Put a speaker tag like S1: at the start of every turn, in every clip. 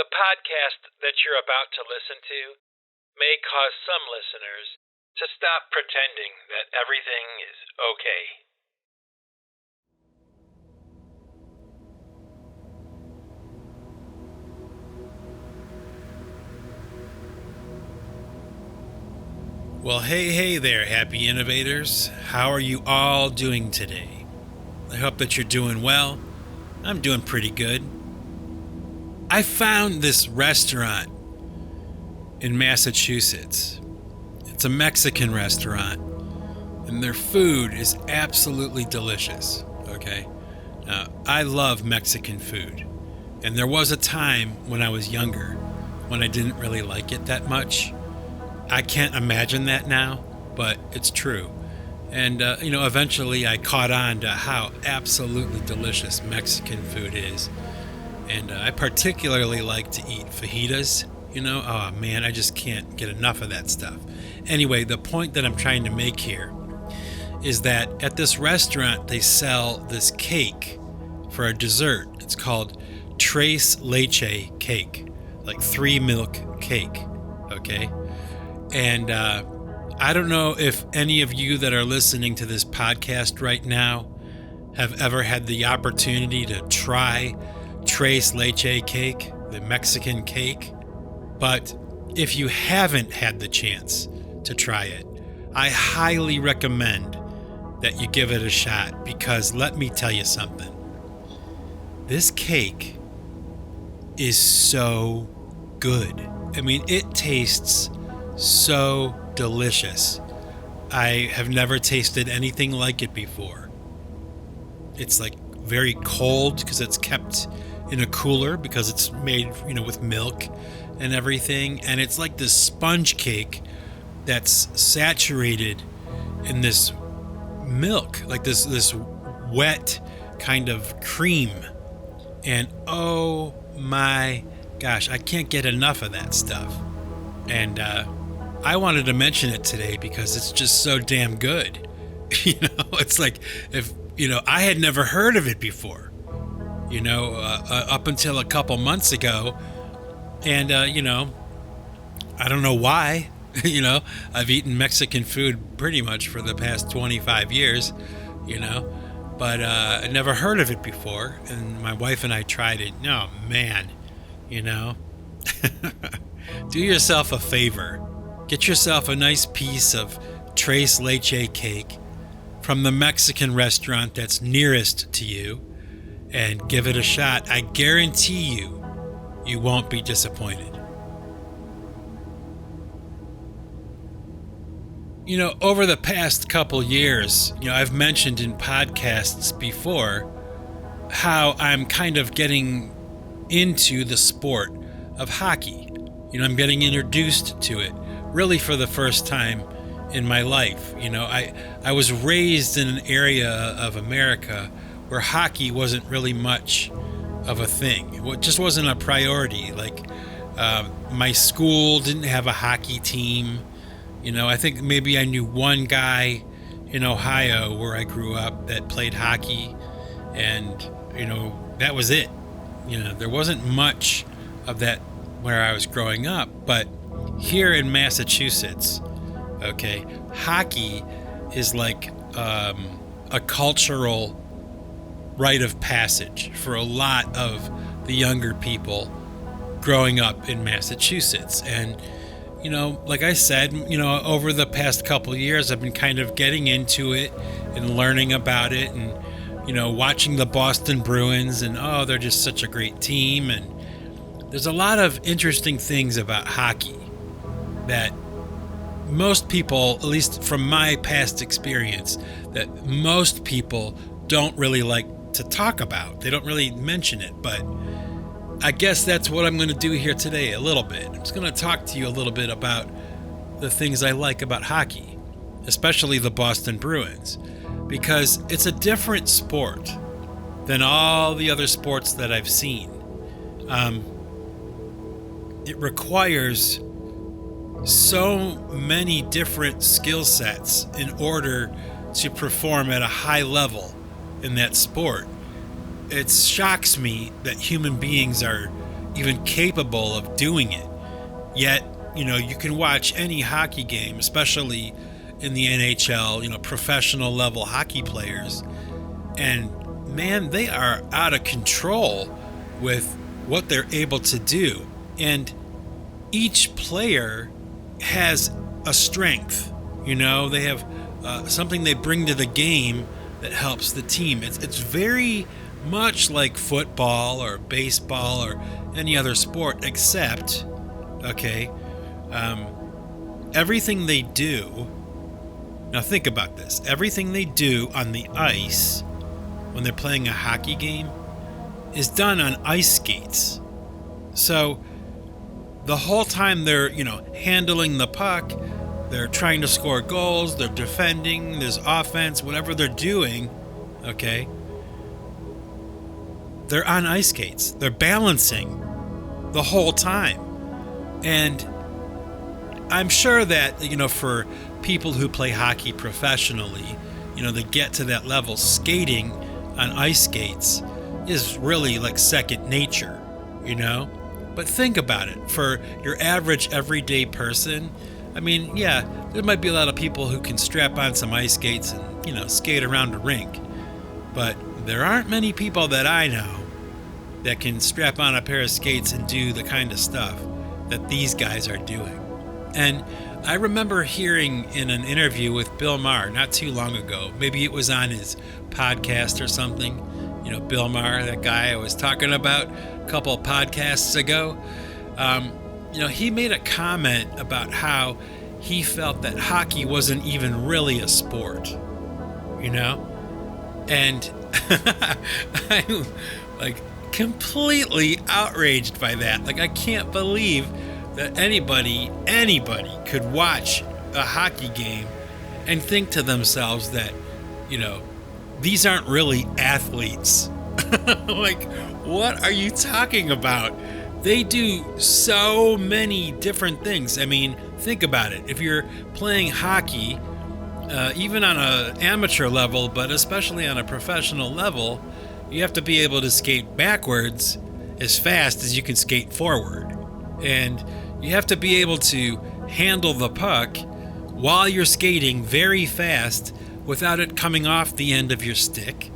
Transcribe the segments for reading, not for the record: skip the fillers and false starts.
S1: The podcast that you're about to listen to may cause some listeners to stop pretending that everything is okay. Well, hey there, happy innovators. How are you all doing today? I hope that you're doing well. I'm doing pretty good. I found this restaurant in Massachusetts. It's a Mexican restaurant, and their food is absolutely delicious, okay? Now, I love Mexican food, and there was a time when I was younger when I didn't really like it that much. I can't imagine that now, but it's true. And, eventually I caught on to how absolutely delicious Mexican food is. And I particularly like to eat fajitas, Oh man, I just can't get enough of that stuff. Anyway, the point that I'm trying to make here is that at this restaurant, they sell this cake for a dessert. It's called Tres Leche cake, like 3 milk cake, okay? And I don't know if any of you that are listening to this podcast right now have ever had the opportunity to try Tres Leche cake, the Mexican cake. But if you haven't had the chance to try it, I highly recommend that you give it a shot, because let me tell you something. This cake is so good. I mean, it tastes so delicious. I have never tasted anything like it before. It's like very cold because it's kept in a cooler because it's made, with milk and everything. And it's like this sponge cake that's saturated in this milk, like this wet kind of cream. And oh my gosh, I can't get enough of that stuff. And I wanted to mention it today because it's just so damn good. It's like if, I had never heard of it before, up until a couple months ago. And, I don't know why, I've eaten Mexican food pretty much for the past 25 years, but I never heard of it before. And my wife and I tried it. Oh, man, do yourself a favor. Get yourself a nice piece of Tres Leche cake from the Mexican restaurant that's nearest to you and give it a shot. I guarantee you won't be disappointed. Over the past couple years, I've mentioned in podcasts before how I'm kind of getting into the sport of hockey. I'm getting introduced to it really for the first time in my life. I was raised in an area of America where hockey wasn't really much of a thing. It just wasn't a priority. Like, my school didn't have a hockey team. I think maybe I knew one guy in Ohio where I grew up that played hockey, and, that was it. There wasn't much of that where I was growing up. But here in Massachusetts, okay, hockey is like a cultural rite of passage for a lot of the younger people growing up in Massachusetts. And, like I said, over the past couple of years, I've been kind of getting into it and learning about it and, watching the Boston Bruins, and, they're just such a great team. And there's a lot of interesting things about hockey that most people, at least from my past experience, that most people don't really like to talk about. They don't really mention it, but I guess that's what I'm going to do here today a little bit. I'm just going to talk to you a little bit about the things I like about hockey, especially the Boston Bruins, because it's a different sport than all the other sports that I've seen. It requires so many different skill sets in order to perform at a high level in that sport. It shocks me that human beings are even capable of doing it. Yet, you can watch any hockey game, especially in the NHL, professional level hockey players, and man, they are out of control with what they're able to do. And each player has a strength, they have something they bring to the game that helps the team. It's very much like football or baseball or any other sport, except, everything they do, now think about this, everything they do on the ice when they're playing a hockey game is done on ice skates. So the whole time they're, handling the puck, they're trying to score goals, they're defending, there's offense, whatever they're doing, they're on ice skates. They're balancing the whole time. And I'm sure that, for people who play hockey professionally, they get to that level, skating on ice skates is really like second nature, But think about it. For your average everyday person, there might be a lot of people who can strap on some ice skates and, skate around a rink. But there aren't many people that I know that can strap on a pair of skates and do the kind of stuff that these guys are doing. And I remember hearing in an interview with Bill Maher not too long ago, maybe it was on his podcast or something, Bill Maher, that guy I was talking about a couple of podcasts ago, he made a comment about how he felt that hockey wasn't even really a sport, and I'm like completely outraged by that. Like, I can't believe that anybody could watch a hockey game and think to themselves that, these aren't really athletes. Like, what are you talking about? They do so many different things. Think about it. If you're playing hockey, even on an amateur level, but especially on a professional level, you have to be able to skate backwards as fast as you can skate forward. And you have to be able to handle the puck while you're skating very fast without it coming off the end of your stick.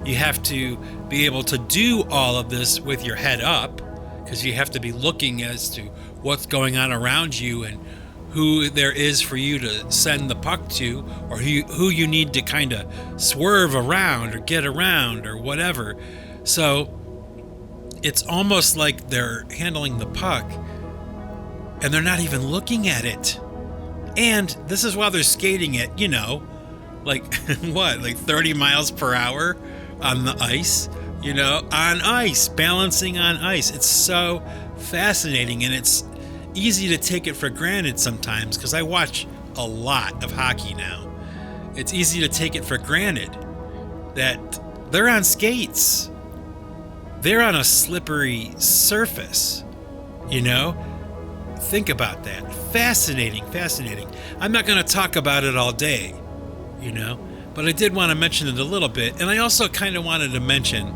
S1: You have to be able to do all of this with your head up, because you have to be looking as to what's going on around you and who there is for you to send the puck to, or who you need to kind of swerve around or get around or whatever. So it's almost like they're handling the puck and they're not even looking at it. And this is while they're skating it, like 30 miles per hour on the ice, on ice, balancing on ice. It's so fascinating, and it's easy to take it for granted sometimes, because I watch a lot of hockey now. It's easy to take it for granted that they're on skates. They're on a slippery surface, Think about that. Fascinating. I'm not going to talk about it all day, but I did want to mention it a little bit. And I also kind of wanted to mention,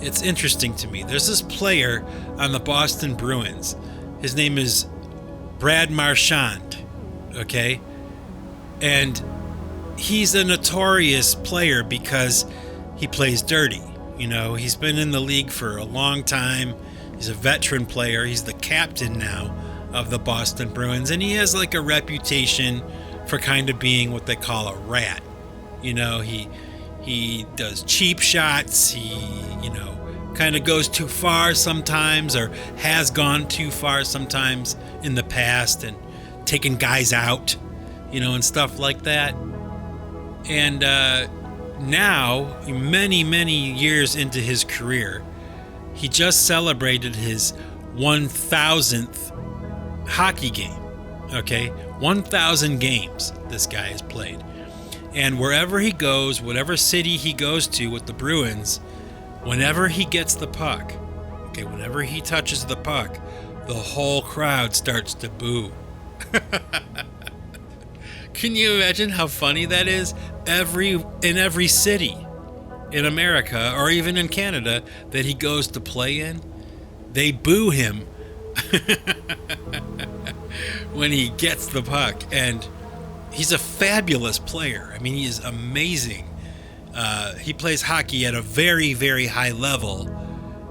S1: it's interesting to me, there's this player on the Boston Bruins. His name is Brad Marchand, and he's a notorious player because he plays dirty. He's been in the league for a long time. He's a veteran player. He's the captain now of the Boston Bruins, and he has like a reputation for kind of being what they call a rat. He does cheap shots. He, kind of goes too far sometimes, or has gone too far sometimes in the past and taken guys out, and stuff like that. And now, many years into his career, he just celebrated his 1,000th hockey game. 1,000 games this guy has played. And wherever he goes, whatever city he goes to with the Bruins, whenever he gets the puck, whenever he touches the puck, the whole crowd starts to boo. Can you imagine how funny that is? In every city in America, or even in Canada, that he goes to play in, they boo him when he gets the puck. And he's a fabulous player. I mean, he is amazing. He plays hockey at a very, very high level.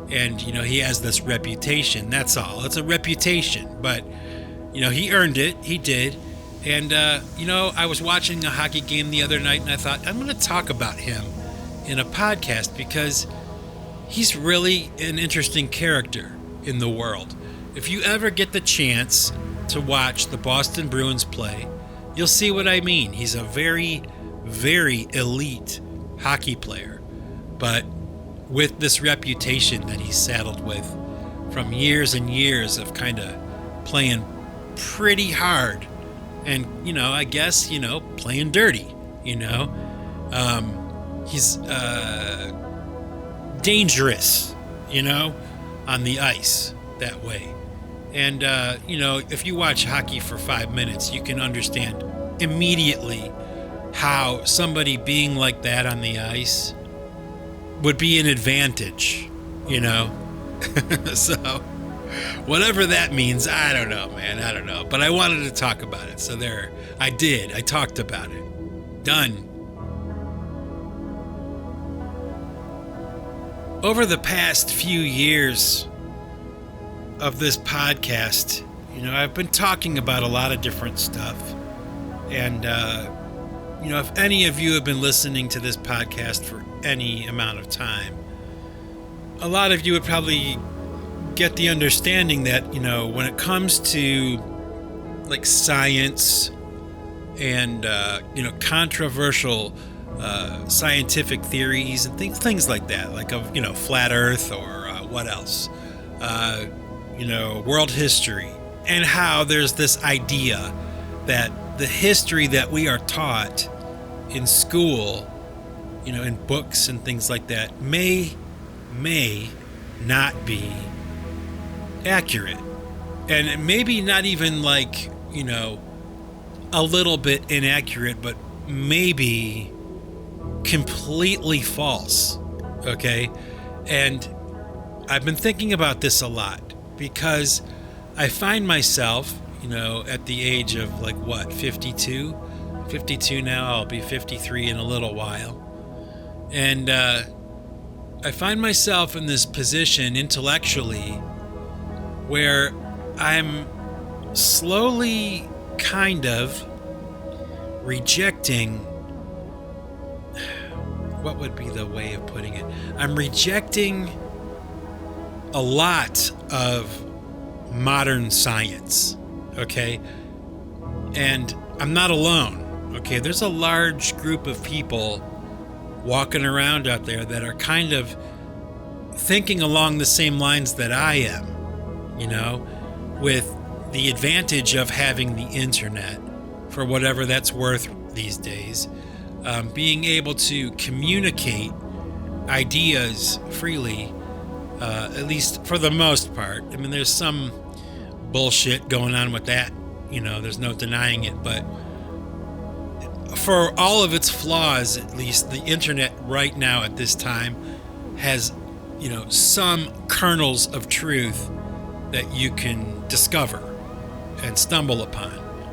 S1: And, he has this reputation. That's all. It's a reputation. But, he earned it. He did. And, I was watching a hockey game the other night, and I thought, I'm going to talk about him in a podcast because he's really an interesting character in the world. If you ever get the chance to watch the Boston Bruins play, you'll see what I mean. He's a very, very elite hockey player, but with this reputation that he's saddled with from years and years of kind of playing pretty hard and, I guess, playing dirty, he's dangerous, on the ice that way. And, if you watch hockey for 5 minutes, you can understand immediately how somebody being like that on the ice would be an advantage, So, whatever that means, I don't know, man. I don't know. But I wanted to talk about it. So there, I did. I talked about it. Done. Over the past few years of this podcast, I've been talking about a lot of different stuff. And, if any of you have been listening to this podcast for any amount of time, a lot of you would probably get the understanding that, when it comes to like science and, controversial scientific theories and things like that, like of, flat earth or what else, world history, and how there's this idea that the history that we are taught in school, in books and things like that, may not be accurate. And maybe not even like, a little bit inaccurate, but maybe completely false. Okay? And I've been thinking about this a lot because I find myself, at the age of 52? 52 now. I'll be 53 in a little while. And I find myself in this position intellectually where I'm slowly kind of rejecting, what would be the way of putting it? I'm rejecting a lot of modern science, okay? And I'm not alone, okay? There's a large group of people walking around out there that are kind of thinking along the same lines that I am, with the advantage of having the internet, for whatever that's worth these days, being able to communicate ideas freely, at least for the most part. I mean, there's some bullshit going on with that, there's no denying it, but for all of its flaws, at least the internet right now at this time has, some kernels of truth that you can discover and stumble upon.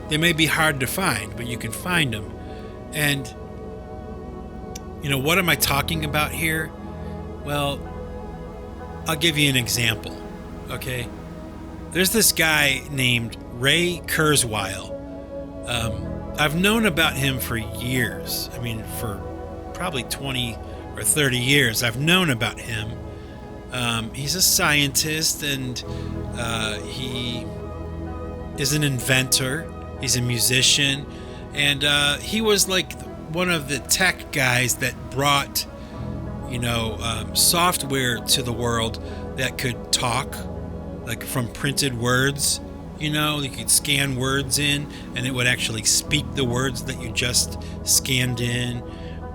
S1: They may be hard to find, but you can find them. And, what am I talking about here? Well, I'll give you an example, okay? There's this guy named Ray Kurzweil. I've known about him for years. I mean, for probably 20 or 30 years, I've known about him. He's a scientist, and he is an inventor. He's a musician, and he was like one of the tech guys that brought, software to the world that could talk, like from printed words. You could scan words in, and it would actually speak the words that you just scanned in.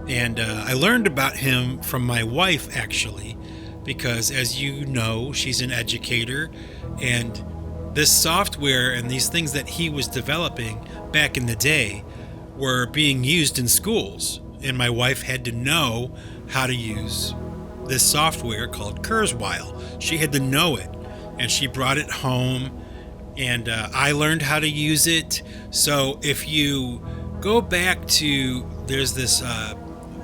S1: And I learned about him from my wife, actually, because as you know, she's an educator, and this software and these things that he was developing back in the day were being used in schools. And my wife had to know how to use this software called Kurzweil. She had to know it. and she brought it home, and I learned how to use it. So if you go back to, there's this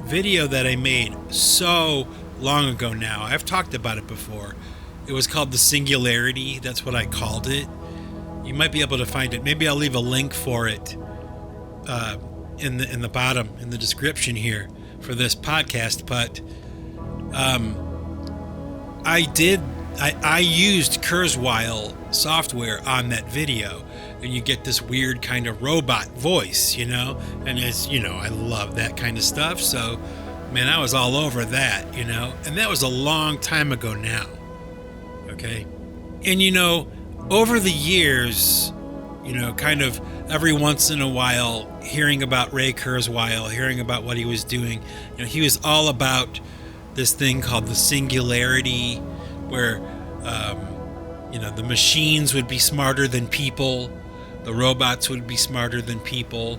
S1: video that I made so long ago now. I've talked about it before. It was called the Singularity. That's what I called it. You might be able to find it. Maybe I'll leave a link for it in the bottom, in the description here for this podcast. But I used Kurzweil software on that video, and you get this weird kind of robot voice, and it's, I love that kind of stuff. So, man, I was all over that, and that was a long time ago now. Okay. And, over the years, kind of every once in a while, hearing about Ray Kurzweil, hearing about what he was doing, he was all about this thing called the Singularity, where, the machines would be smarter than people, the robots would be smarter than people.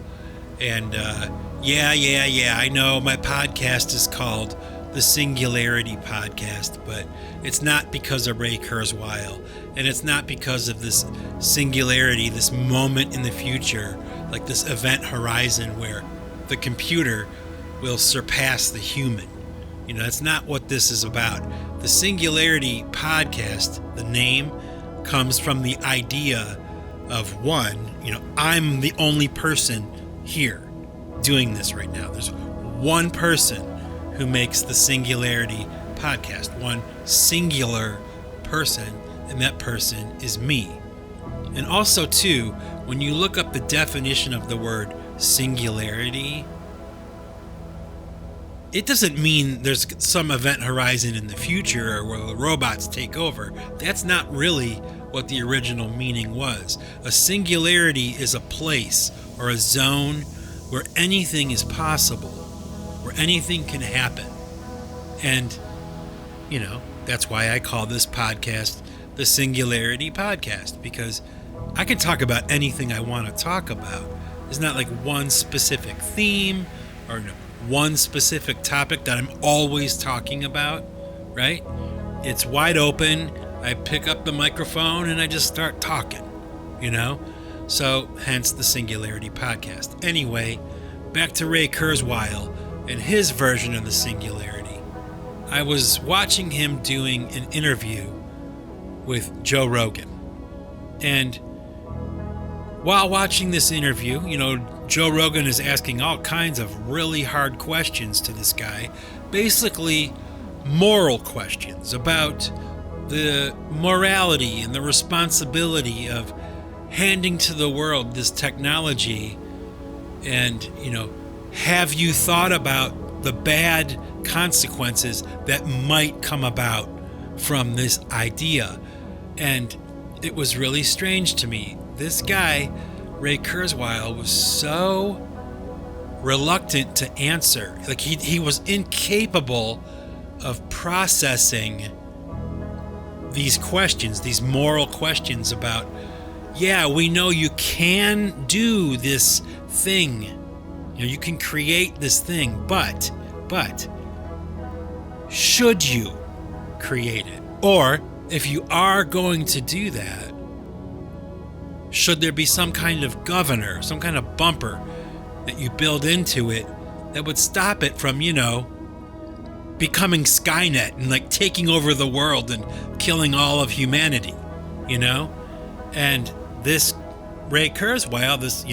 S1: And I know my podcast is called the Singularity Podcast, but it's not because of Ray Kurzweil, and it's not because of this singularity, this moment in the future, like this event horizon where the computer will surpass the human. That's not what this is about. The Singularity Podcast, the name, comes from the idea of one, I'm the only person here doing this right now. There's one person who makes the Singularity Podcast, one singular person, and that person is me. And also, too, when you look up the definition of the word singularity, it doesn't mean there's some event horizon in the future where the robots take over. That's not really what the original meaning was. A singularity is a place or a zone where anything is possible, where anything can happen. And, that's why I call this podcast the Singularity Podcast, because I can talk about anything I want to talk about. There's not like one specific theme or one specific topic that I'm always talking about, right? It's wide open. I pick up the microphone and I just start talking, So, hence the Singularity Podcast. Anyway, back to Ray Kurzweil and his version of the Singularity. I was watching him doing an interview with Joe Rogan. And while watching this interview, Joe Rogan is asking all kinds of really hard questions to this guy. Basically, moral questions about the morality and the responsibility of handing to the world this technology. And, have you thought about the bad consequences that might come about from this idea? And it was really strange to me. This guy, Ray Kurzweil, was so reluctant to answer. Like he was incapable of processing these questions, these moral questions about, we know you can do this thing. You can create this thing, but should you create it? Or if you are going to do that, should there be some kind of governor, some kind of bumper that you build into it that would stop it from, becoming Skynet and like taking over the world and killing all of humanity, And this Ray Kurzweil, this,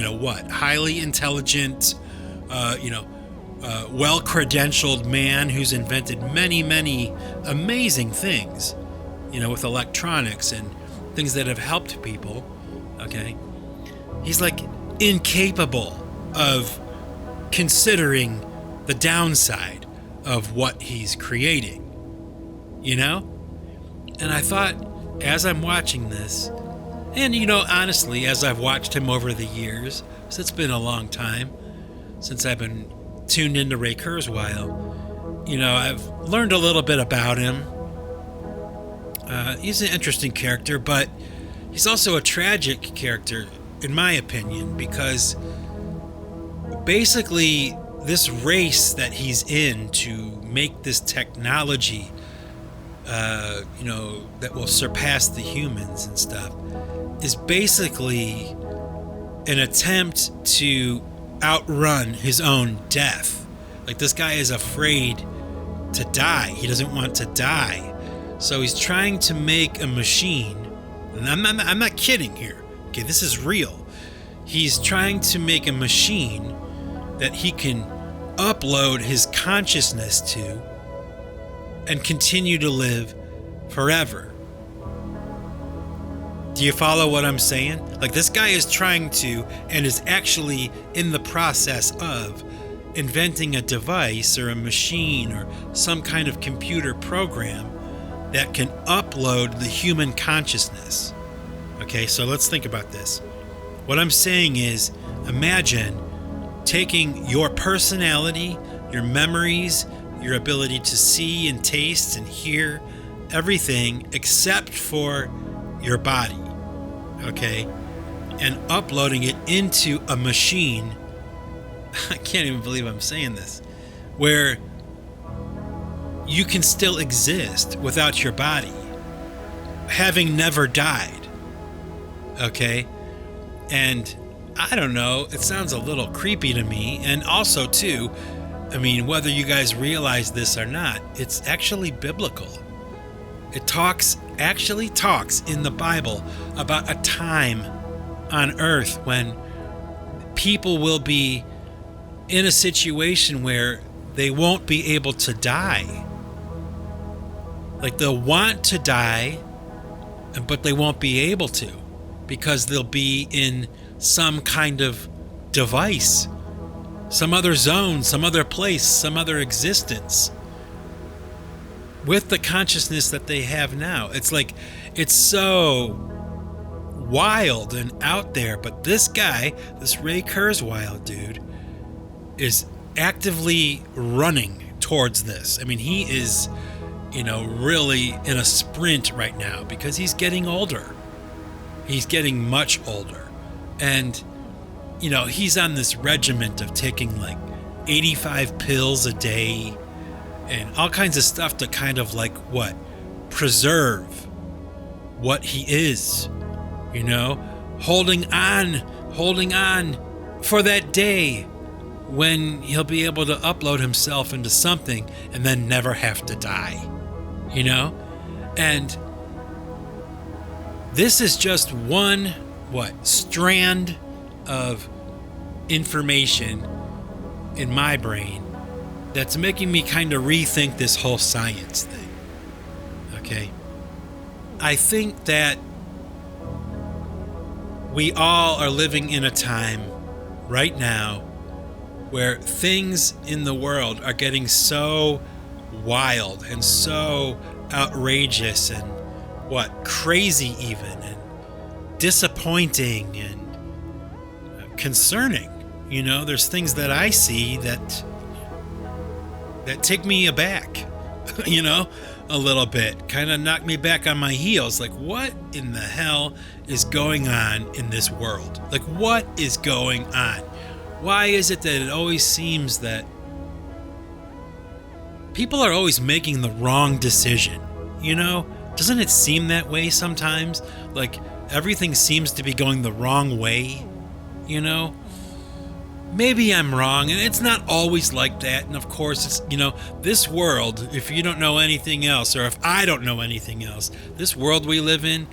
S1: highly intelligent, well-credentialed man who's invented many, many amazing things, with electronics and things that have helped people, okay? He's like incapable of considering the downside of what he's creating, And I thought, as I'm watching this, and, honestly, as I've watched him over the years, so it's been a long time since I've been tuned into Ray Kurzweil, I've learned a little bit about him. He's an interesting character, but he's also a tragic character, in my opinion, because basically this race that he's in to make this technology that will surpass the humans and stuff, is basically an attempt to outrun his own death. Like, this guy is afraid to die. He doesn't want to die. So he's trying to make a machine, and I'm not kidding here. Okay, this is real. He's trying to make a machine that he can upload his consciousness to and continue to live forever. Do you follow what I'm saying? Like, this guy is trying to, and is actually in the process of, inventing a device or a machine or some kind of computer program that can upload the human consciousness. Okay, so let's think about this. What I'm saying is, imagine taking your personality, your memories, your ability to see and taste and hear everything except for your body, okay, and uploading it into a machine. I can't even believe I'm saying this, where you can still exist without your body, having never died, okay? And I don't know, it sounds a little creepy to me. And also, too, I mean, whether you guys realize this or not, it's actually biblical. It actually talks in the Bible about a time on earth when people will be in a situation where they won't be able to die. Like, they'll want to die, but they won't be able to, because they'll be in some kind of device, some other zone, some other place, some other existence with the consciousness that they have now. It's like, it's so wild and out there. But this guy, this Ray Kurzweil dude, is actively running towards this. I mean, he is, really in a sprint right now because he's getting older. He's getting much older. And, he's on this regiment of taking like 85 pills a day and all kinds of stuff to kind of preserve what he is, holding on for that day when he'll be able to upload himself into something and then never have to die, And this is just one, strand of information in my brain that's making me kind of rethink this whole science thing, okay? I think that we all are living in a time right now where things in the world are getting so wild and so outrageous and crazy even, and disappointing and concerning. There's things that I see that take me aback, a little bit, kind of knock me back on my heels. Like, what in the hell is going on in this world? Like, what is going on? Why is it that it always seems that people are always making the wrong decision? Doesn't it seem that way sometimes? Like, everything seems to be going the wrong way, Maybe I'm wrong, and it's not always like that. And of course, it's, this world, if you don't know anything else, or if I don't know anything else, this world we live in,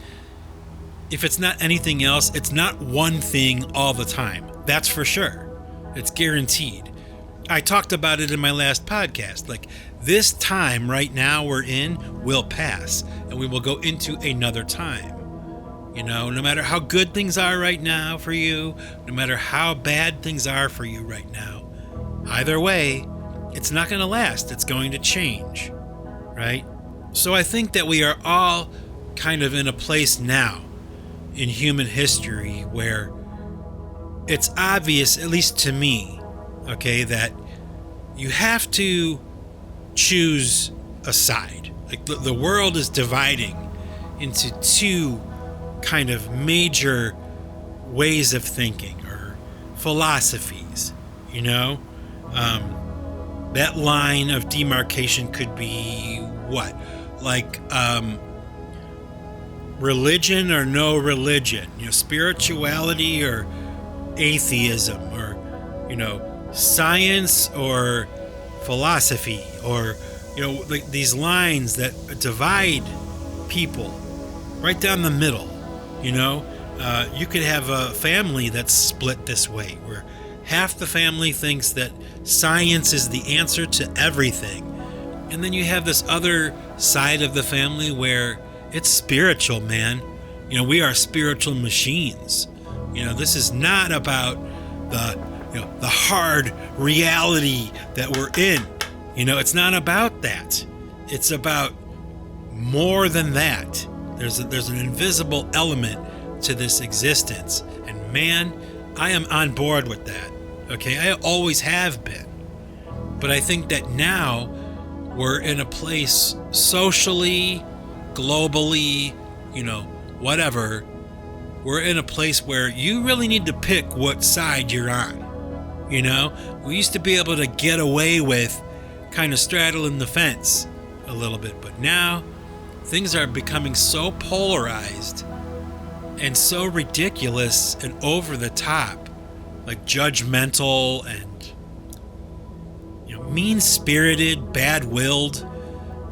S1: if it's not anything else, it's not one thing all the time. That's for sure. It's guaranteed. I talked about it in my last podcast. Like, this time right now we're in will pass, and we will go into another time. No matter how good things are right now for you, no matter how bad things are for you right now, either way, it's not going to last. It's going to change, right? So I think that we are all kind of in a place now in human history where it's obvious, at least to me, okay, that you have to choose a side. Like, the world is dividing into two kind of major ways of thinking or philosophies, that line of demarcation could be like religion or no religion, spirituality or atheism, or science or philosophy, or like these lines that divide people right down the middle. You could have a family that's split this way, where half the family thinks that science is the answer to everything, and then you have this other side of the family where it's spiritual, man. We are spiritual machines. This is not about the hard reality that we're in. It's not about that. It's about more than that. There's an invisible element to this existence, and man, I am on board with that. Okay, I always have been, but I think that now we're in a place socially, globally, whatever. We're in a place where you really need to pick what side you're on. We used to be able to get away with kind of straddling the fence a little bit, but now things are becoming so polarized and so ridiculous and over the top, like judgmental and mean-spirited, bad-willed.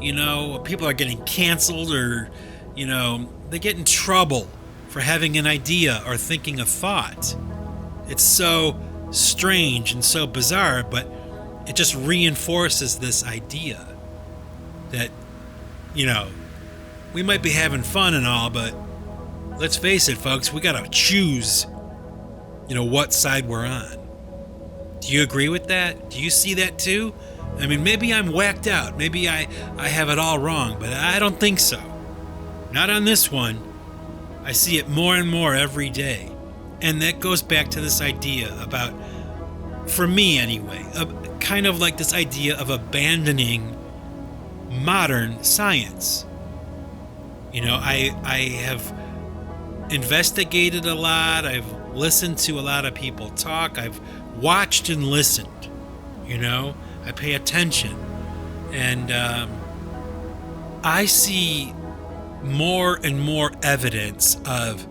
S1: People are getting canceled, or they get in trouble for having an idea or thinking a thought. It's so strange and so bizarre, but it just reinforces this idea that we might be having fun and all, but let's face it, folks, we gotta choose what side we're on. Do you agree with that? Do you see that too? I mean, maybe I'm whacked out, maybe I have it all wrong, but I don't think so. Not on this one. I see it more and more every day. And that goes back to this idea about, for me anyway, kind of like this idea of abandoning modern science. I have investigated a lot. I've listened to a lot of people talk. I've watched and listened. I pay attention. And I see more and more evidence of,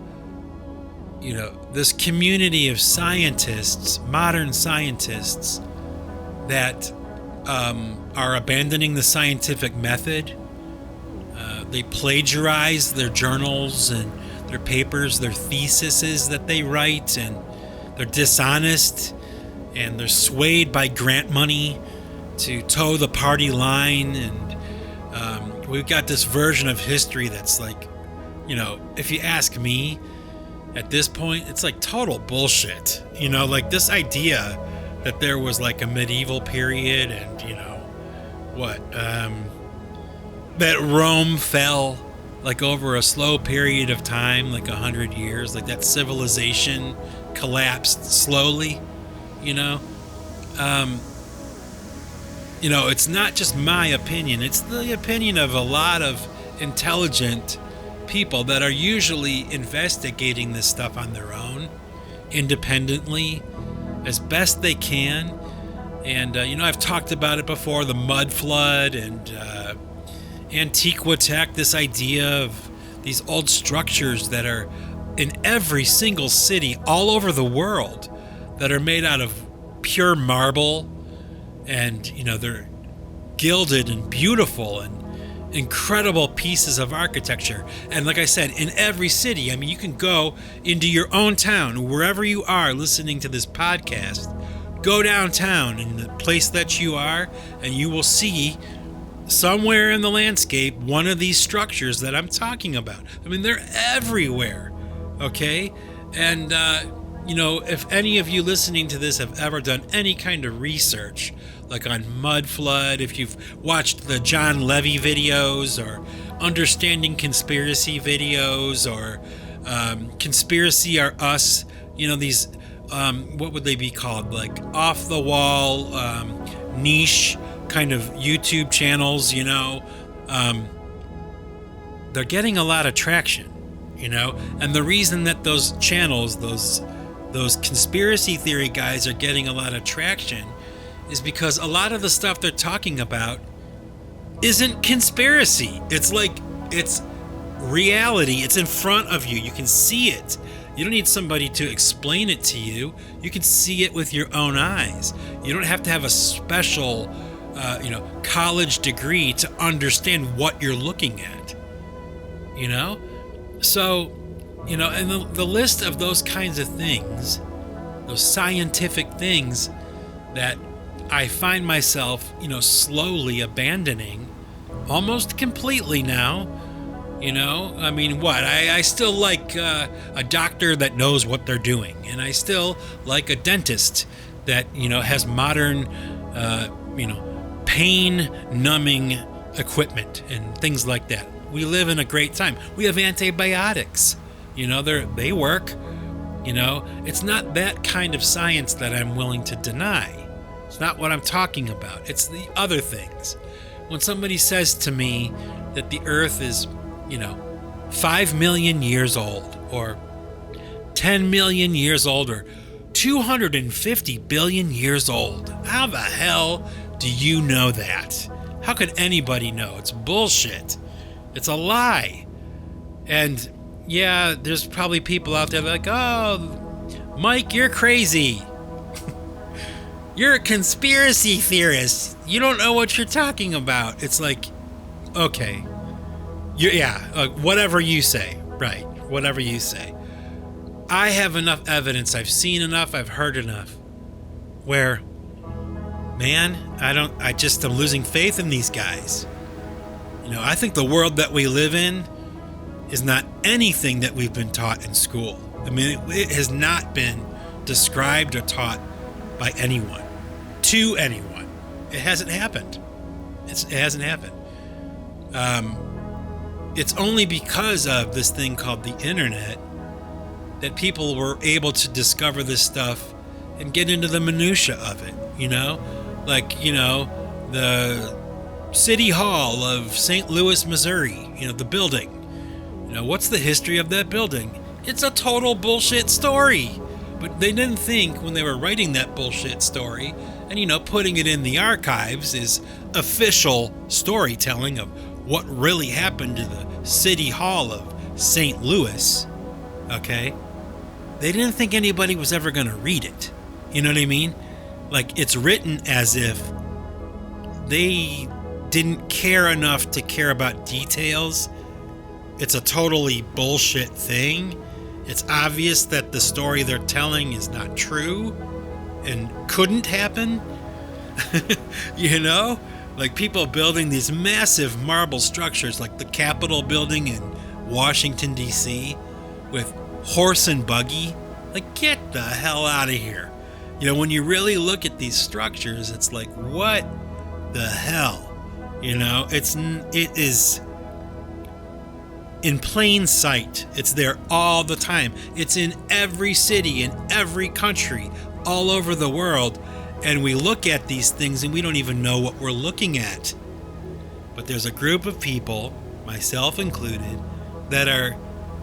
S1: this community of scientists, modern scientists, that are abandoning the scientific method. They plagiarize their journals and their papers, their theses that they write, and they're dishonest, and they're swayed by grant money to toe the party line. And we've got this version of history that's like, if you ask me, at this point, it's like total bullshit. Like this idea that there was like a medieval period and, that Rome fell like over a slow period of time, like 100 years, like that civilization collapsed slowly, it's not just my opinion. It's the opinion of a lot of intelligent people that are usually investigating this stuff on their own, independently, as best they can. And, I've talked about it before, the mud flood and Antiquitech, this idea of these old structures that are in every single city all over the world that are made out of pure marble, and, they're gilded and beautiful and incredible pieces of architecture. And like I said, in every city, you can go into your own town, wherever you are listening to this podcast, go downtown in the place that you are, and you will see somewhere in the landscape one of these structures that I'm talking about. They're everywhere, okay? And, if any of you listening to this have ever done any kind of research, like on mud flood, if you've watched the John Levy videos, or Understanding Conspiracy videos, or Conspiracy Are Us, these, what would they be called? Like off the wall, niche kind of YouTube channels, they're getting a lot of traction, and the reason that those channels, those conspiracy theory guys are getting a lot of traction is because a lot of the stuff they're talking about isn't conspiracy. It's like, it's reality. It's in front of you. You can see it. You don't need somebody to explain it to you. You can see it with your own eyes. You don't have to have a special, college degree to understand what you're looking at. So, and the list of those kinds of things, those scientific things that I find myself, slowly abandoning almost completely now. I still like a doctor that knows what they're doing, and I still like a dentist that, has modern, pain numbing equipment and things like that. We live in a great time. We have antibiotics, they work. It's not that kind of science that I'm willing to deny. It's not what I'm talking about. It's the other things. When somebody says to me that the earth is 5 million years old, or 10 million years old, or 250 billion years old. How the hell do you know that? How could anybody know? It's bullshit. It's a lie. And yeah, there's probably people out there like, oh, Mike, you're crazy. You're a conspiracy theorist. You don't know what you're talking about. It's like, okay. Whatever you say, right? Whatever you say. I have enough evidence. I've seen enough. I've heard enough. Where, man, I'm losing faith in these guys. I think the world that we live in is not anything that we've been taught in school. I mean, it has not been described or taught by anyone, to anyone. It hasn't happened. It hasn't happened. It's only because of this thing called the internet that people were able to discover this stuff and get into the minutia of it, the City Hall of St. Louis, Missouri, the building. What's the history of that building? It's a total bullshit story. But they didn't think when they were writing that bullshit story and, putting it in the archives is official storytelling of what really happened to the City Hall of St. Louis, okay? They didn't think anybody was ever going to read it. You know what I mean? Like, it's written as if they didn't care enough to care about details. It's a totally bullshit thing. It's obvious that the story they're telling is not true and couldn't happen. Like people building these massive marble structures like the Capitol building in Washington, D.C. with horse and buggy. Like, get the hell out of here. When you really look at these structures, it's like, what the hell? It is in plain sight. It's there all the time. It's in every city, in every country, all over the world. And we look at these things and we don't even know what we're looking at. But there's a group of people, myself included, that are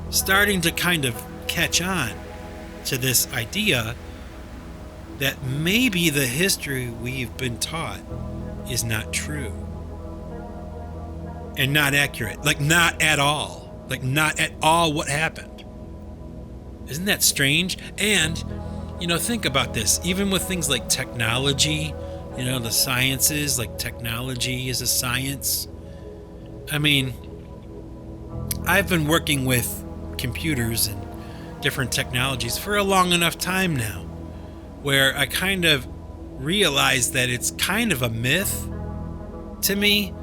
S1: starting to kind of catch on to this idea that maybe the history we've been taught is not true. And not accurate. Like, not at all. Like, not at all what happened. Isn't that strange? And, think about this. Even with things like technology, the sciences, like technology is a science. I mean, I've been working with computers and different technologies for a long enough time now, where I kind of realized that it's kind of a myth to me.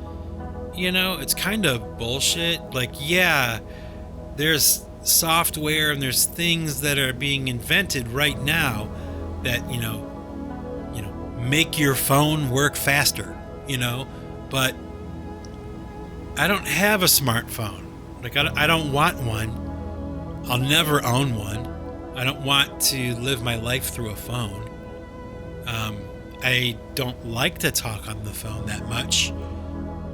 S1: It's kind of bullshit. Like, yeah, there's software and there's things that are being invented right now that, make your phone work faster, but I don't have a smartphone. Like, I don't want one. I'll never own one. I don't want to live my life through a phone. I don't like to talk on the phone that much.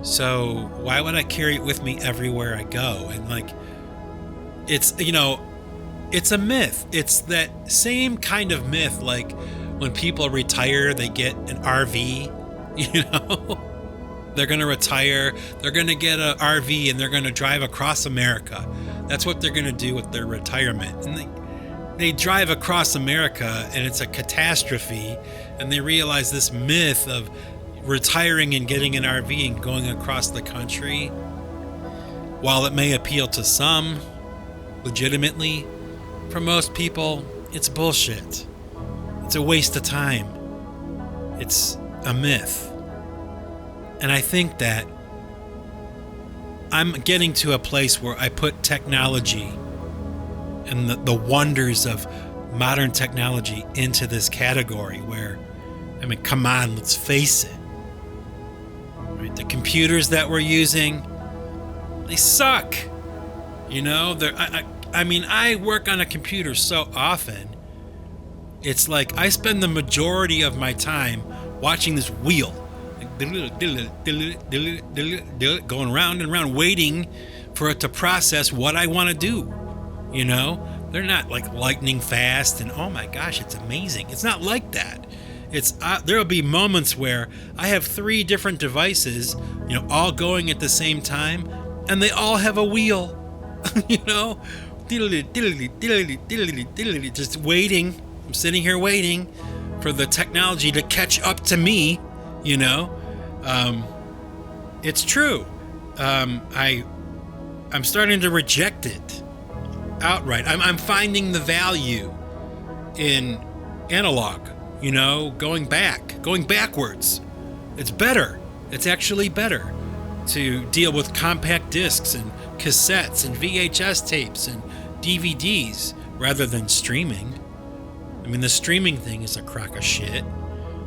S1: So why would I carry it with me everywhere I go? And like, it's, it's a myth. It's that same kind of myth. Like when people retire, they get an RV, They're going to retire. They're going to get an RV and they're going to drive across America. That's what they're going to do with their retirement. And they drive across America and it's a catastrophe. And they realize this myth of retiring and getting an RV and going across the country, while it may appeal to some legitimately, for most people, it's bullshit. It's a waste of time. It's a myth. And I think that I'm getting to a place where I put technology and the wonders of modern technology into this category where, I mean, come on, let's face it. Right? The computers that we're using, they suck. You know, I work on a computer so often. It's like I spend the majority of my time watching this wheel going round and round, waiting for it to process what I want to do. You know, they're not like lightning fast and oh my gosh, it's amazing. It's not like that. It's there'll be moments where I have 3 different devices, you know, all going at the same time, and they all have a wheel. You know, just waiting. I'm sitting here waiting for the technology to catch up to me. You know, it's true. I'm starting to reject it outright. I'm finding the value in analog. You know, going backwards. It's better. It's actually better to deal with compact discs and cassettes and VHS tapes and DVDs rather than streaming. I mean, the streaming thing is a crock of shit.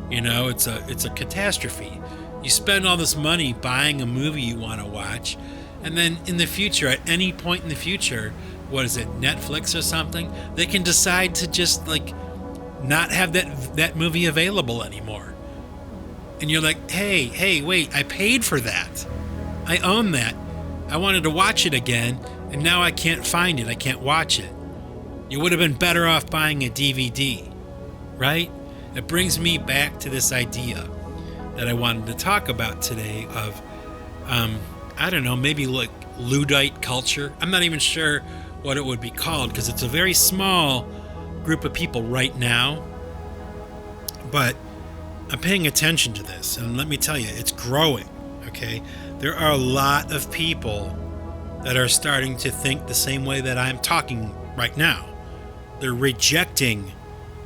S1: You know, it's a catastrophe. You spend all this money buying a movie you want to watch, and then in the future, at any point in the future, what is it, Netflix or something, they can decide to just like not have that movie available anymore. And you're like, hey, wait, I paid for that. I own that. I wanted to watch it again, and now I can't find it. I can't watch it. You would have been better off buying a DVD, right? It brings me back to this idea that I wanted to talk about today of, I don't know, maybe like Luddite culture. I'm not even sure what it would be called because it's a very small group of people right now. But I'm paying attention to this, and let me tell you, it's growing, okay? There are a lot of people that are starting to think the same way that I'm talking right now. They're rejecting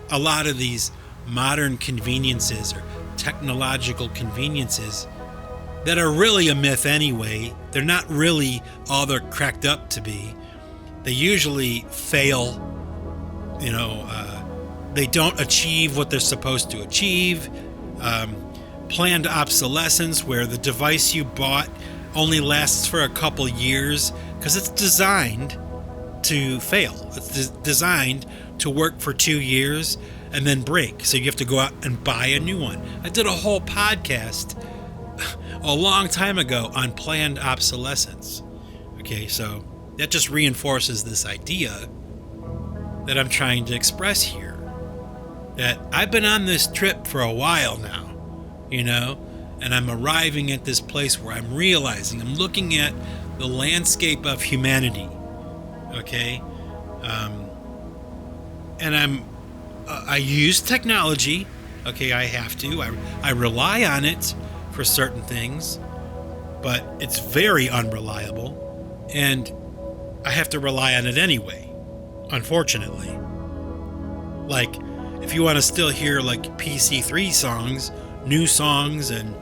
S1: a lot of these modern conveniences or technological conveniences that are really a myth anyway. They're not really all they're cracked up to be. They usually fail, you know, they don't achieve what they're supposed to achieve. Planned obsolescence, where the device you bought only lasts for a couple years because it's designed to fail. It's designed to work for 2 years and then break. So you have to go out and buy a new one. I did a whole podcast a long time ago on planned obsolescence. Okay, so that just reinforces this idea that I'm trying to express here. That I've been on this trip for a while now, you know, and I'm arriving at this place where I'm realizing, I'm looking at the landscape of humanity, okay? And I use technology, okay, I have to. I rely on it for certain things, but it's very unreliable, and I have to rely on it anyway, unfortunately. Like, if you want to still hear like PC3 songs and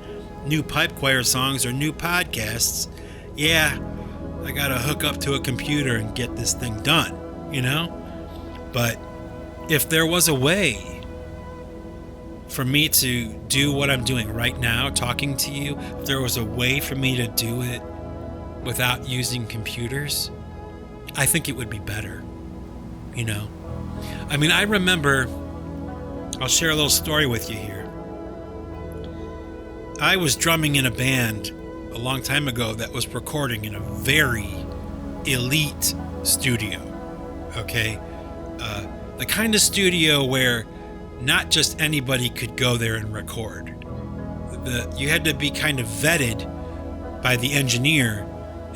S1: new pipe choir songs or new podcasts, yeah, I gotta hook up to a computer and get this thing done, you know? But if there was a way for me to do what I'm doing right now, talking to you, if there was a way for me to do it without using computers, I think it would be better, you know? I mean, I remember, I'll share a little story with you here. I was drumming in a band a long time ago that was recording in a very elite studio, okay? The kind of studio where not just anybody could go there and record. you had to be kind of vetted by the engineer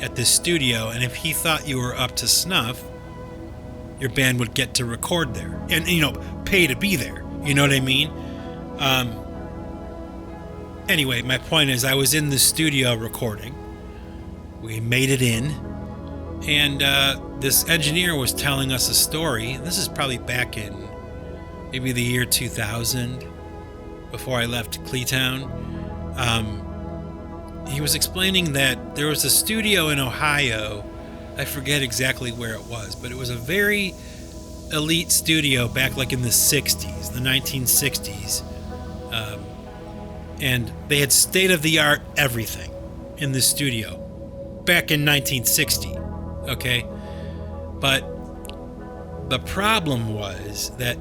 S1: at this studio, and if he thought you were up to snuff, your band would get to record there and pay to be there. You know what I mean? Anyway, my point is, I was in the studio recording. We made it in, and this engineer was telling us a story. This is probably back in maybe the year 2000, before I left Kleetown. He was explaining that there was a studio in Ohio. I forget exactly where it was, but it was a very elite studio back like in the 60s, the 1960s. And they had state-of-the-art everything in the studio back in 1960, okay? But the problem was that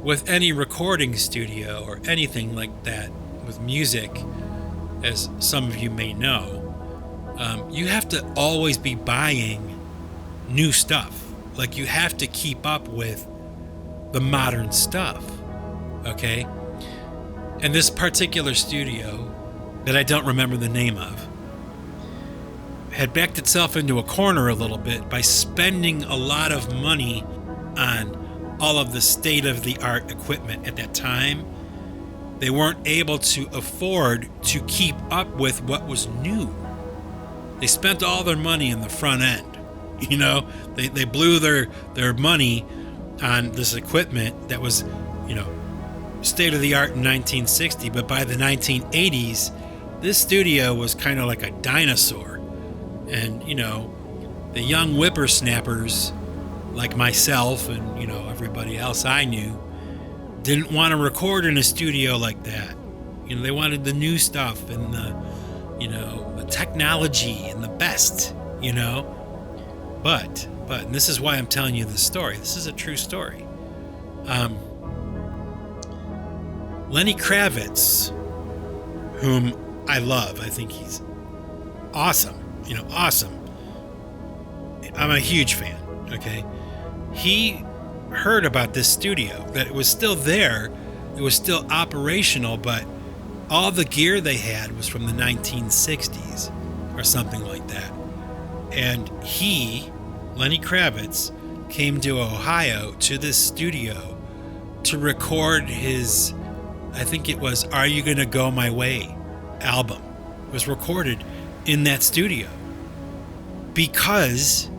S1: with any recording studio or anything like that with music, as some of you may know, you have to always be buying new stuff. Like, you have to keep up with the modern stuff, okay? And this particular studio, that I don't remember the name of, had backed itself into a corner a little bit by spending a lot of money on all of the state-of-the-art equipment at that time. They weren't able to afford to keep up with what was new. They spent all their money in the front end. They blew their money on this equipment that was, state-of-the-art in 1960, but by the 1980s, this studio was kind of like a dinosaur. And, the young whippersnappers like myself and, everybody else I knew didn't want to record in a studio like that. They wanted the new stuff and the technology and the best, But and this is why I'm telling you this story. This is a true story. Lenny Kravitz, whom I love, I think he's awesome, awesome. I'm a huge fan, okay? He heard about this studio, that it was still there, it was still operational, but all the gear they had was from the 1960s or something like that. And Lenny Kravitz, came to Ohio to this studio to record his, I think it was Are You Gonna Go My Way album. It was recorded in that studio because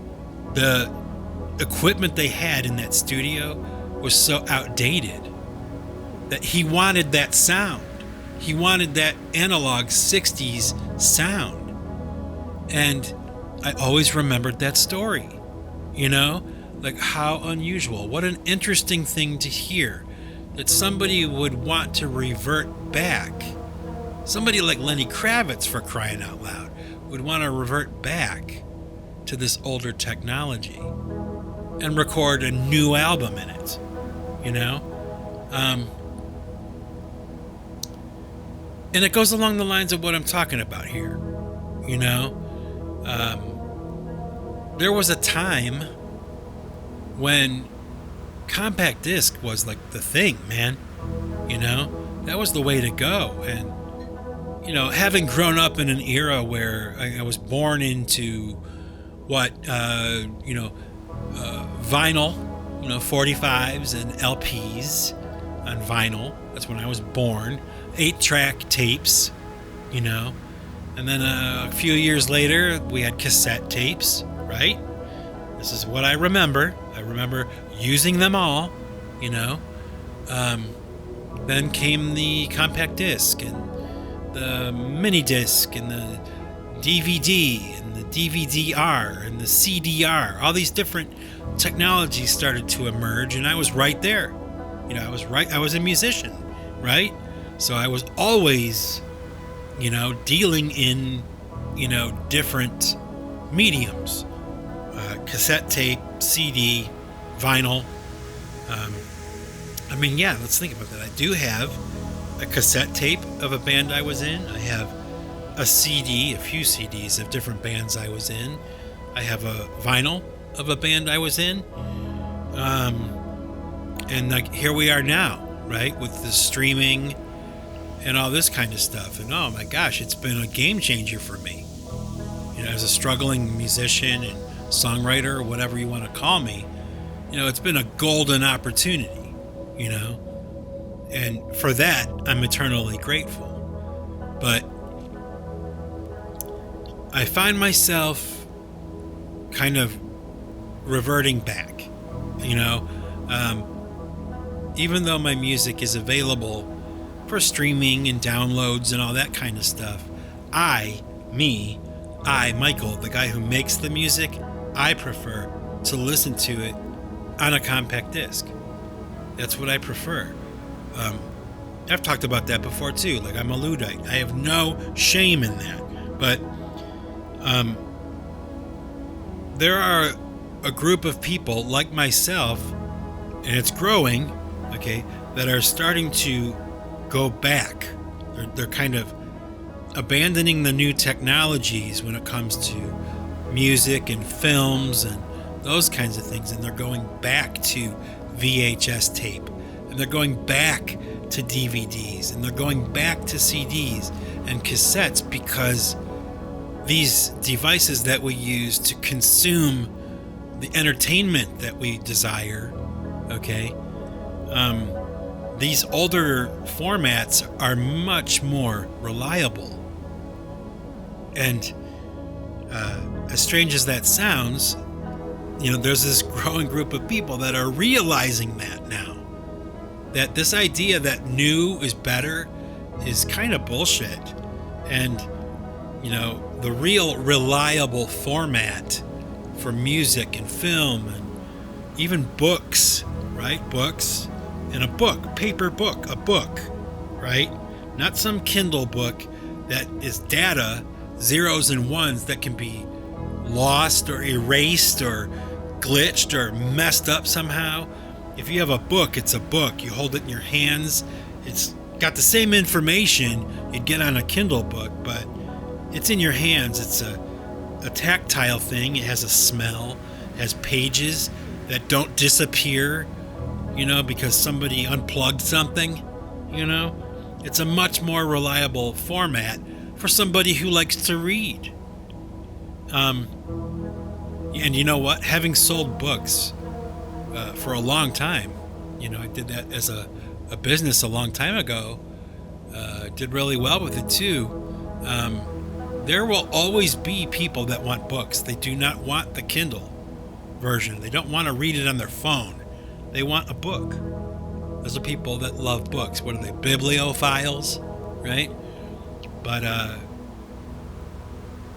S1: the equipment they had in that studio was so outdated that he wanted that sound. He wanted that analog 60s sound. And I always remembered that story. Like, how unusual. What an interesting thing to hear, that somebody would want to revert back. Somebody like Lenny Kravitz, for crying out loud, would want to revert back to this older technology and record a new album in it, and it goes along the lines of what I'm talking about here, there was a time when compact disc was like the thing, man. That was the way to go. And having grown up in an era where I was born into vinyl, 45s and LPs on vinyl. That's when I was born. 8-track tapes, and then a few years later we had cassette tapes, right? This is what I remember. I remember using them all, Then came the compact disc and the mini disc and the DVD and the DVD-R and the CDR. All these different technologies started to emerge, and I was right there. I was a musician, right? So I was always, dealing in, different mediums. Cassette tape, CD, vinyl. Let's think about that. I do have a cassette tape of a band I was in. I have a few CDs of different bands I was in. I have a vinyl of a band I was in. And here we are now, right? With the streaming and all this kind of stuff. And oh my gosh, it's been a game changer for me. As a struggling musician and songwriter, or whatever you want to call me, it's been a golden opportunity, and for that, I'm eternally grateful. But I find myself kind of reverting back, even though my music is available for streaming and downloads and all that kind of stuff. I, Michael, the guy who makes the music, I prefer to listen to it on a compact disc. That's what I prefer. I've talked about that before too. Like, I'm a Luddite. I have no shame in that. But there are a group of people like myself, and it's growing, okay, that are starting to go back. They're kind of abandoning the new technologies when it comes to music and films and those kinds of things, and they're going back to VHS tape, and they're going back to DVDs, and they're going back to CDs and cassettes, because these devices that we use to consume the entertainment that we desire, okay, these older formats are much more reliable. And as strange as that sounds, there's this growing group of people that are realizing that now. That this idea that new is better is kind of bullshit. And, the real reliable format for music and film and even books, right? Books. And a book, paper book, a book, right? Not some Kindle book that is data, zeros and ones that can be lost or erased or glitched or messed up somehow. If you have a book, it's a book. You hold it in your hands. It's got the same information you'd get on a Kindle book, but it's in your hands. It's a tactile thing. It has a smell. It has pages that don't disappear, because somebody unplugged something, It's a much more reliable format for somebody who likes to read. And you know what? Having sold books for a long time, I did that as a business a long time ago. Did really well with it too. There will always be people that want books. They do not want the Kindle version. They don't want to read it on their phone. They want a book. Those are people that love books. What are they? Bibliophiles, right? But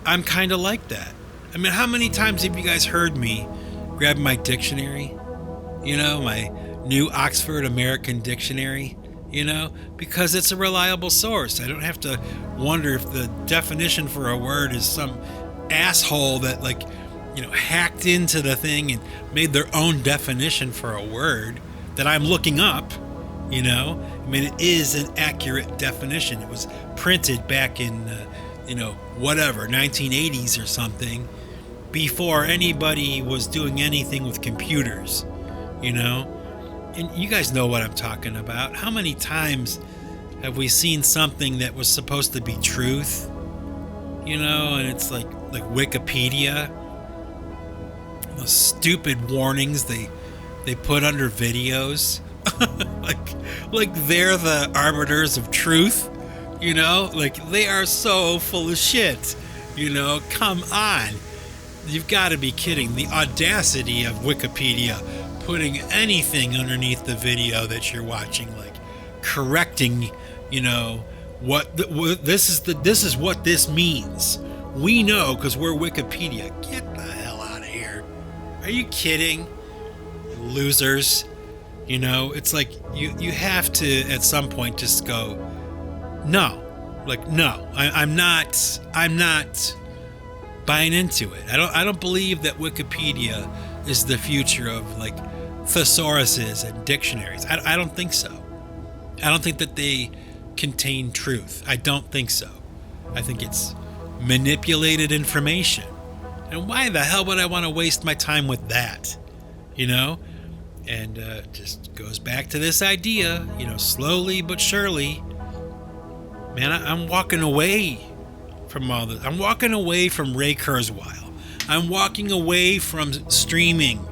S1: I'm kind of like that. I mean, how many times have you guys heard me grab my dictionary? My new Oxford American Dictionary, because it's a reliable source. I don't have to wonder if the definition for a word is some asshole that hacked into the thing and made their own definition for a word that I'm looking up, it is an accurate definition. It was printed back in, 1980s or something, before anybody was doing anything with computers, and you guys know what I'm talking about. How many times have we seen something that was supposed to be truth, and it's like Wikipedia, those stupid warnings they put under videos, like they're the arbiters of truth, they are so full of shit, come on. You've got to be kidding. The audacity of Wikipedia putting anything underneath the video that you're watching, correcting, this is what this means. We know because we're Wikipedia. Get the hell out of here. Are you kidding? Losers. It's like you have to at some point just go, no. No. I'm not buying into it. I don't believe that Wikipedia is the future of thesauruses and dictionaries. I don't think so. I don't think that they contain truth. I don't think so. I think it's manipulated information. And why the hell would I want to waste my time with that? And just goes back to this idea, slowly but surely, Man, I'm walking away from all this. I'm walking away from Ray Kurzweil. I'm walking away from streaming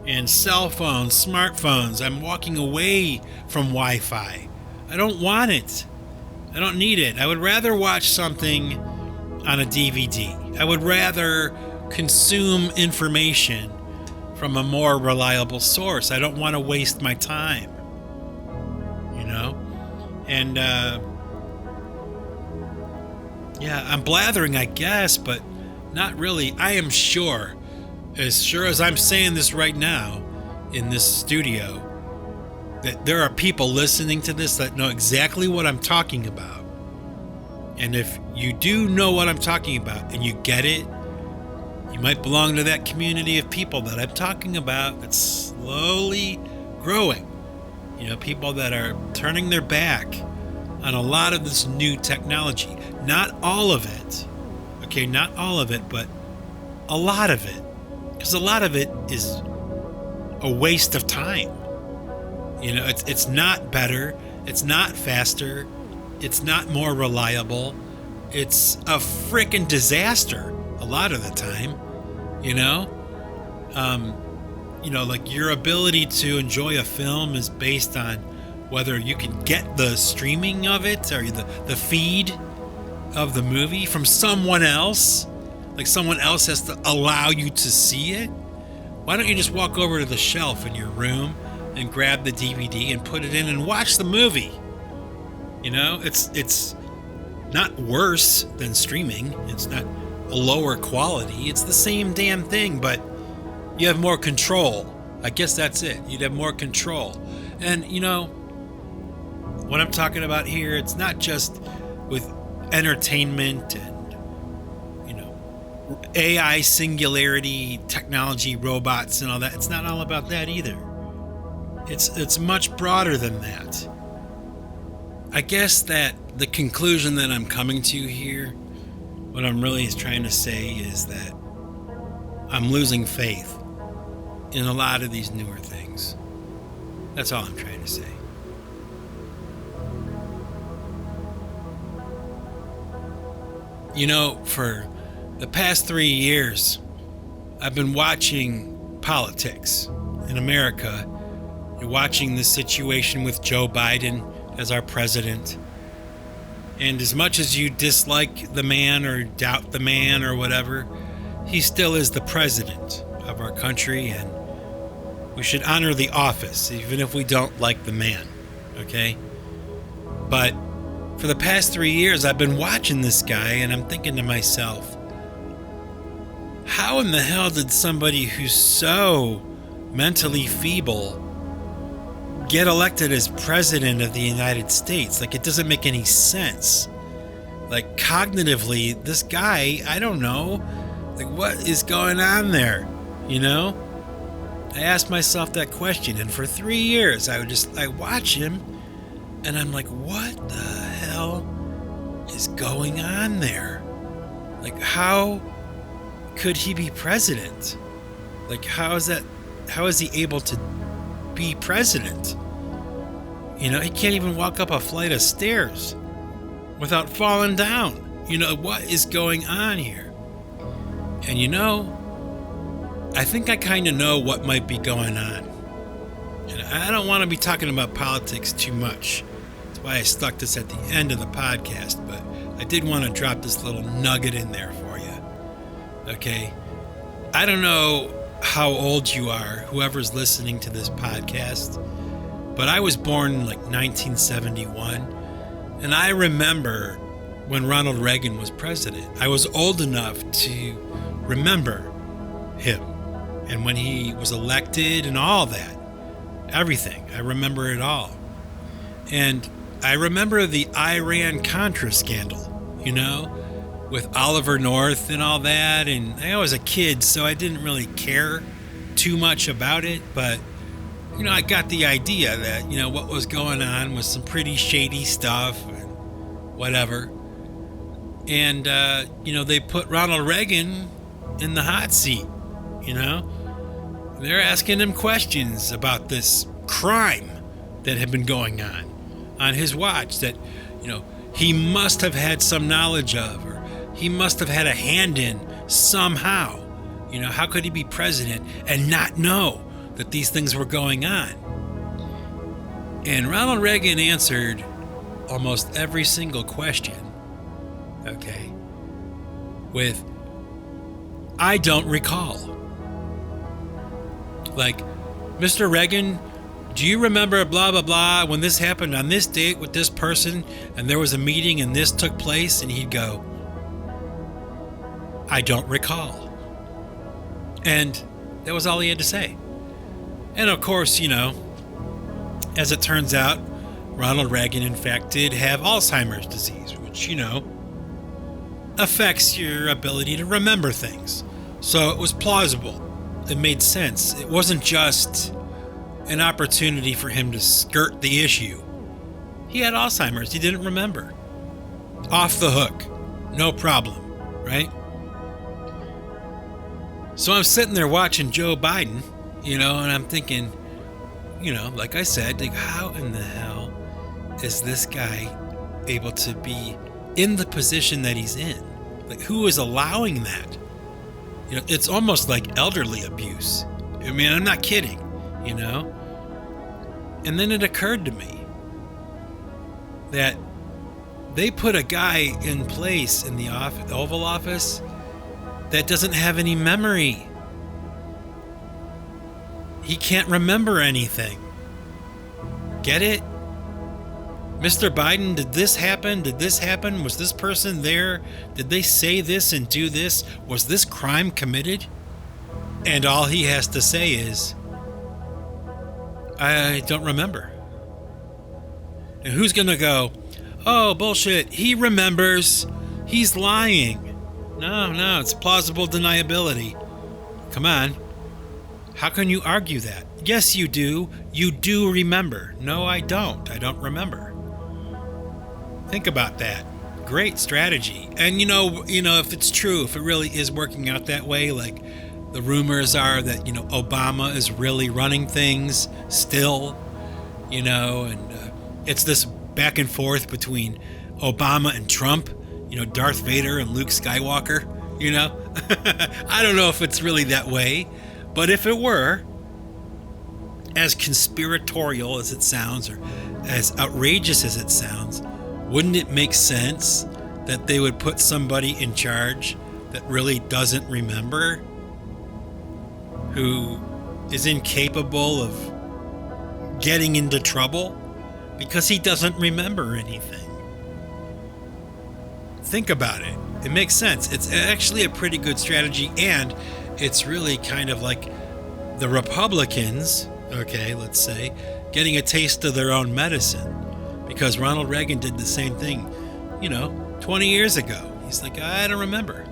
S1: and cell phones, smartphones. I'm walking away from Wi-Fi. I don't want it. I don't need it. I would rather watch something on a DVD. I would rather consume information from a more reliable source. I don't want to waste my time. You know? And, yeah, I'm blathering, I guess, but not really. I am sure as I'm saying this right now in this studio, that there are people listening to this that know exactly what I'm talking about. And if you do know what I'm talking about and you get it, you might belong to that community of people that I'm talking about that's slowly growing. You know, people that are turning their back on a lot of this new technology. Not all of it. Okay, not all of it, but a lot of it. Because a lot of it is a waste of time. You know, it's not better. It's not faster. It's not more reliable. It's a freaking disaster a lot of the time. You know? Like your ability to enjoy a film is based on whether you can get the streaming of it or the feed of the movie from someone else. Like someone else has to allow you to see it. Why don't you just walk over to the shelf in your room and grab the DVD and put it in and watch the movie? You know, it's not worse than streaming. It's not a lower quality. It's the same damn thing, but you have more control. I guess that's it. You'd have more control. And, you know, what I'm talking about here, it's not just with entertainment and, you know, AI, singularity, technology, robots and all that. It's not all about that either. It's much broader than that. I guess that the conclusion that I'm coming to here, what I'm really trying to say is that I'm losing faith in a lot of these newer things. That's all I'm trying to say. You know, for the past 3 years, I've been watching politics in America. You're watching the situation with Joe Biden as our president. And as much as you dislike the man or doubt the man or whatever, he still is the president of our country, and we should honor the office, even if we don't like the man, okay? But for the past 3 years, I've been watching this guy, and I'm thinking to myself, how in the hell did somebody who's so mentally feeble get elected as president of the United States? Like, it doesn't make any sense. Like, cognitively, this guy, I don't know, like, what is going on there, you know? I asked myself that question, and for 3 years, I watch him, and I'm like, what the hell is going on there? Like, how could he be president? Like, how is he able to be president? You know, he can't even walk up a flight of stairs without falling down. You know, what is going on here? And you know, I think I kind of know what might be going on. And I don't want to be talking about politics too much. That's why I stuck this at the end of the podcast, but I did want to drop this little nugget in there for you. Okay? I don't know how old you are, whoever's listening to this podcast, but I was born in like 1971, and I remember when Ronald Reagan was president. I was old enough to remember him, and when he was elected and all that, everything. I remember it all. And I remember the Iran-Contra scandal, you know, with Oliver North and all that. And I was a kid, so I didn't really care too much about it. But, you know, I got the idea that, you know, what was going on was some pretty shady stuff and whatever. And, you know, they put Ronald Reagan in the hot seat, you know. They're asking him questions about this crime that had been going on his watch, that, you know, he must have had some knowledge of, or he must have had a hand in somehow. How could he be president and not know that these things were going on? And Ronald Reagan answered almost every single question, okay, with, I don't recall. Like, Mr. Reagan, do you remember blah, blah, blah, when this happened on this date with this person and there was a meeting and this took place? And he'd go, I don't recall. And that was all he had to say. And of course, as it turns out, Ronald Reagan, in fact, did have Alzheimer's disease, which, affects your ability to remember things. So it was plausible. It made sense. It wasn't just an opportunity for him to skirt the issue. He had Alzheimer's. He didn't remember. Off the hook. No problem, right? So I'm sitting there watching Joe Biden, and I'm thinking, like I said, like, how in the hell is this guy able to be in the position that he's in? Like, who is allowing that? It's almost like elderly abuse. I mean, I'm not kidding, And then it occurred to me that they put a guy in place in the Oval Office that doesn't have any memory. He can't remember anything. Get it? Mr. Biden, did this happen? Did this happen? Was this person there? Did they say this and do this? Was this crime committed? And all he has to say is, I don't remember. And who's going to go, oh, bullshit, he remembers. He's lying. No, it's plausible deniability. Come on. How can you argue that? Yes, you do. You do remember. No, I don't. I don't remember. Think about that. Great strategy. And if it's true, if it really is working out that way, like the rumors are that, Obama is really running things still, and it's this back and forth between Obama and Trump, Darth Vader and Luke Skywalker, I don't know if it's really that way, but if it were, as conspiratorial as it sounds, or as outrageous as it sounds, wouldn't it make sense that they would put somebody in charge that really doesn't remember, who is incapable of getting into trouble because he doesn't remember anything? Think about it. It makes sense. It's actually a pretty good strategy, and it's really kind of like the Republicans, okay, let's say, getting a taste of their own medicine, because Ronald Reagan did the same thing, 20 years ago. He's like, I don't remember.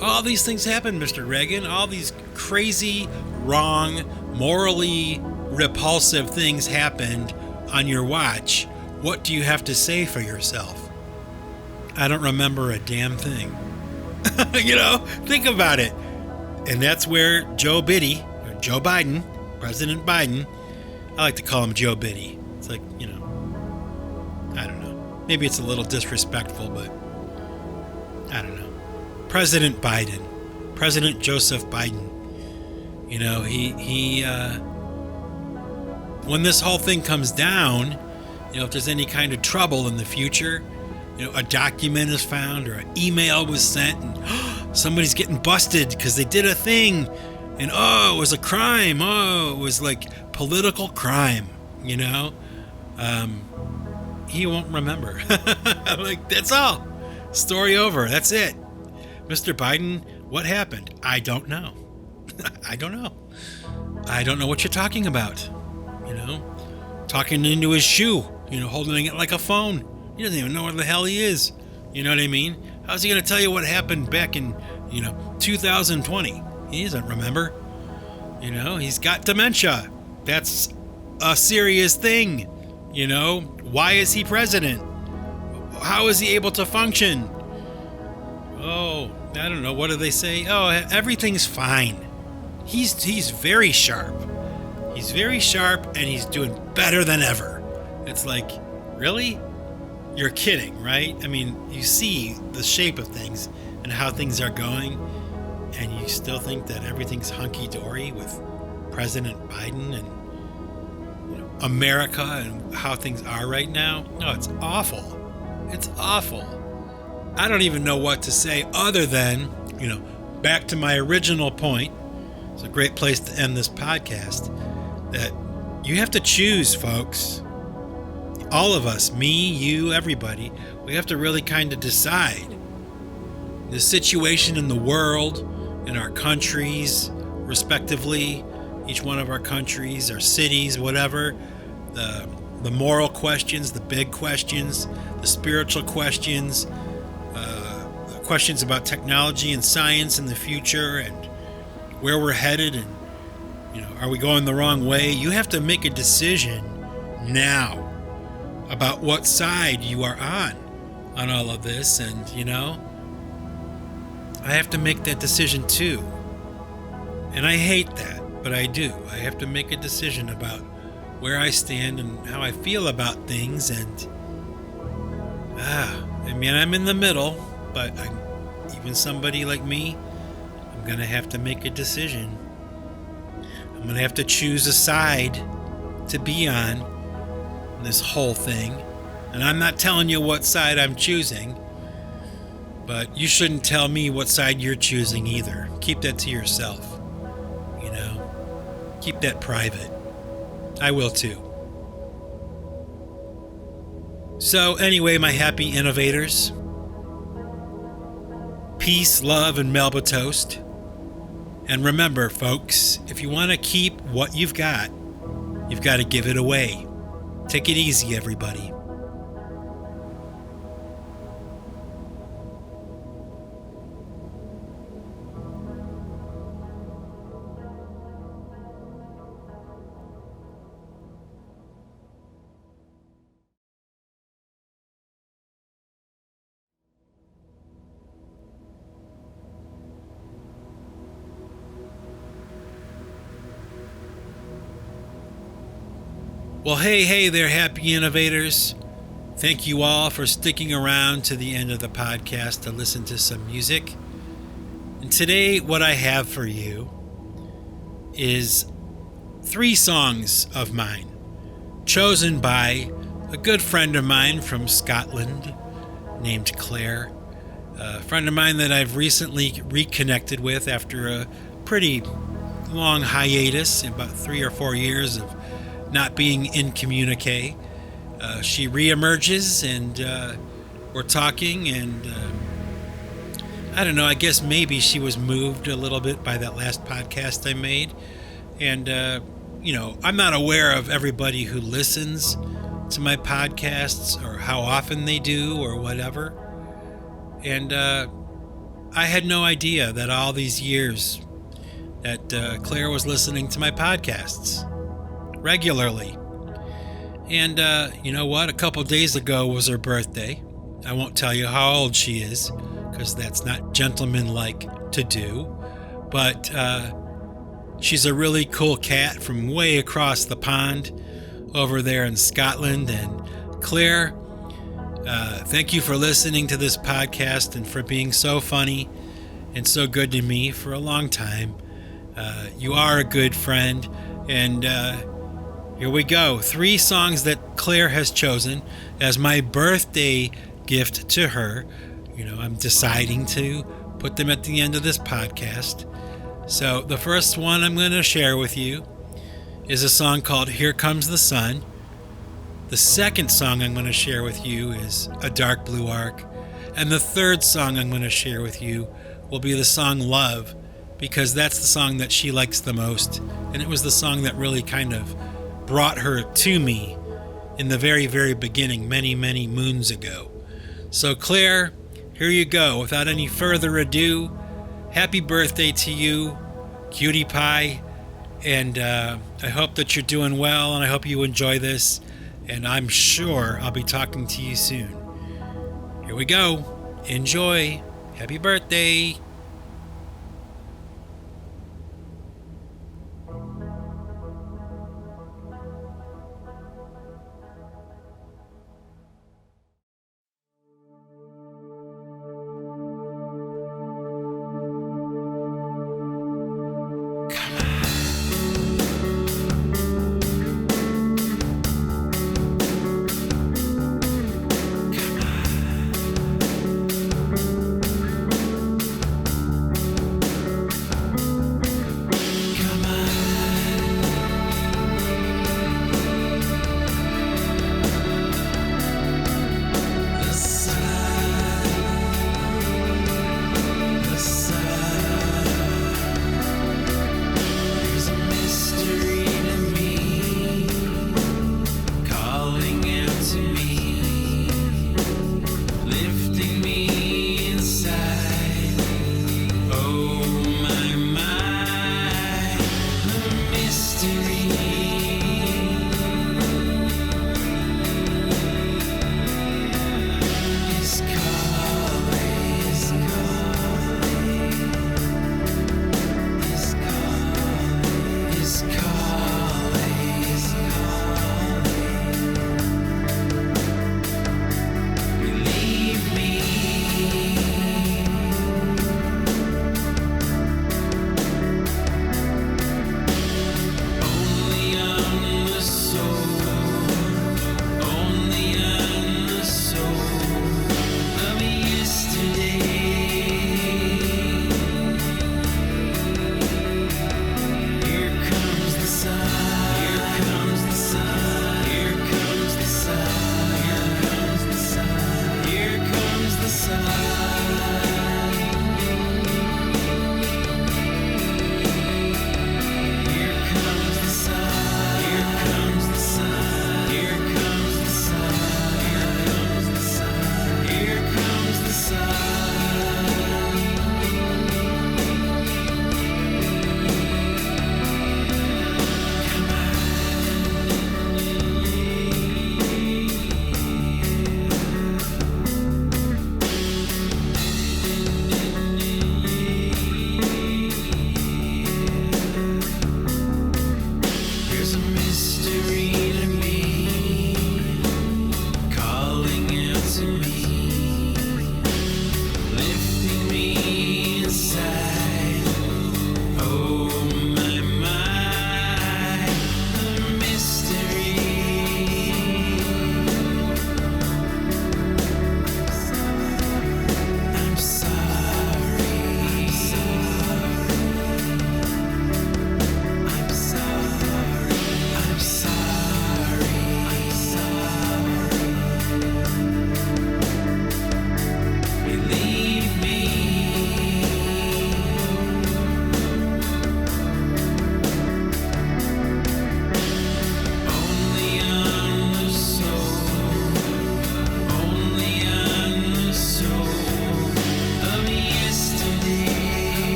S1: All these things happened, Mr. Reagan. All these crazy, wrong, morally repulsive things happened on your watch. What do you have to say for yourself? I don't remember a damn thing. Think about it. And that's where Joe Biden, President Biden, I like to call him Joe Biddy. It's like, I don't know. Maybe it's a little disrespectful, but I don't know. President Biden, President Joseph Biden, he when this whole thing comes down, if there's any kind of trouble in the future, a document is found or an email was sent and somebody's getting busted because they did a thing and it was a crime. It was like political crime, he won't remember. Like, that's all. Story over. That's it. Mr. Biden, what happened? I don't know. I don't know. I don't know what you're talking about. Talking into his shoe, holding it like a phone. He doesn't even know where the hell he is. You know what I mean? How's he going to tell you what happened back in, 2020? He doesn't remember. He's got dementia. That's a serious thing. Why is he president? How is he able to function? Oh, I don't know. What do they say? Oh, everything's fine. He's very sharp. He's very sharp and he's doing better than ever. It's like, really? you're kidding, right? I mean, you see the shape of things and how things are going, and you still think that everything's hunky-dory with President Biden and America and how things are right now. No, it's awful. It's awful. I don't even know what to say other than, back to my original point. It's a great place to end this podcast, that you have to choose, folks. All of us, me, you, everybody, we have to really kind of decide. The situation in the world, in our countries, respectively, each one of our countries, our cities, whatever, the moral questions, the big questions, the spiritual questions, the questions about technology and science in the future and where we're headed and, are we going the wrong way? You have to make a decision now about what side you are on all of this. And, I have to make that decision too. And I hate that, but I do. I have to make a decision about where I stand and how I feel about things. And, I'm in the middle, but even somebody like me, I'm going to have to make a decision. I'm going to have to choose a side to be on in this whole thing. And I'm not telling you what side I'm choosing, but you shouldn't tell me what side you're choosing either. Keep that to yourself. Keep that private. I will too. So anyway, my happy innovators, peace, love, and Melba toast. And remember, folks, if you want to keep what you've got to give it away. Take it easy, everybody. Well, hey there, happy innovators. Thank you all for sticking around to the end of the podcast to listen to some music. And today, what I have for you is 3 songs of mine, chosen by a good friend of mine from Scotland named Klare, a friend of mine that I've recently reconnected with after a pretty long hiatus, about 3 or 4 years of not being in communique. She reemerges and we're talking, and I don't know, I guess maybe she was moved a little bit by that last podcast I made. And, I'm not aware of everybody who listens to my podcasts or how often they do or whatever. And I had no idea that all these years that Claire was listening to my podcasts regularly. And you know what? A couple days ago was her birthday. I won't tell you how old she is, because that's not gentlemanlike to do. But she's a really cool cat from way across the pond over there in Scotland. And Claire, thank you for listening to this podcast and for being so funny and so good to me for a long time. You are a good friend. And here we go. 3 songs that Claire has chosen as my birthday gift to her. I'm deciding to put them at the end of this podcast. So the first one I'm going to share with you is a song called Here Comes the Sun. The second song I'm going to share with you is A Dark Blue Arc. And the third song I'm going to share with you will be the song Love, because that's the song that she likes the most. And it was the song that really kind of brought her to me in the very, very beginning, many, many moons ago. So Claire, here you go. Without any further ado, happy birthday to you, cutie pie. And I hope that you're doing well, and I hope you enjoy this. And I'm sure I'll be talking to you soon. Here we go. Enjoy. Happy birthday.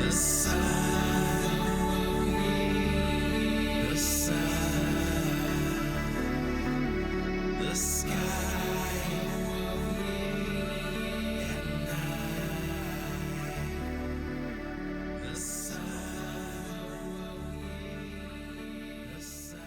S1: The sun, the sun, the sky, at night. The sun, the sun.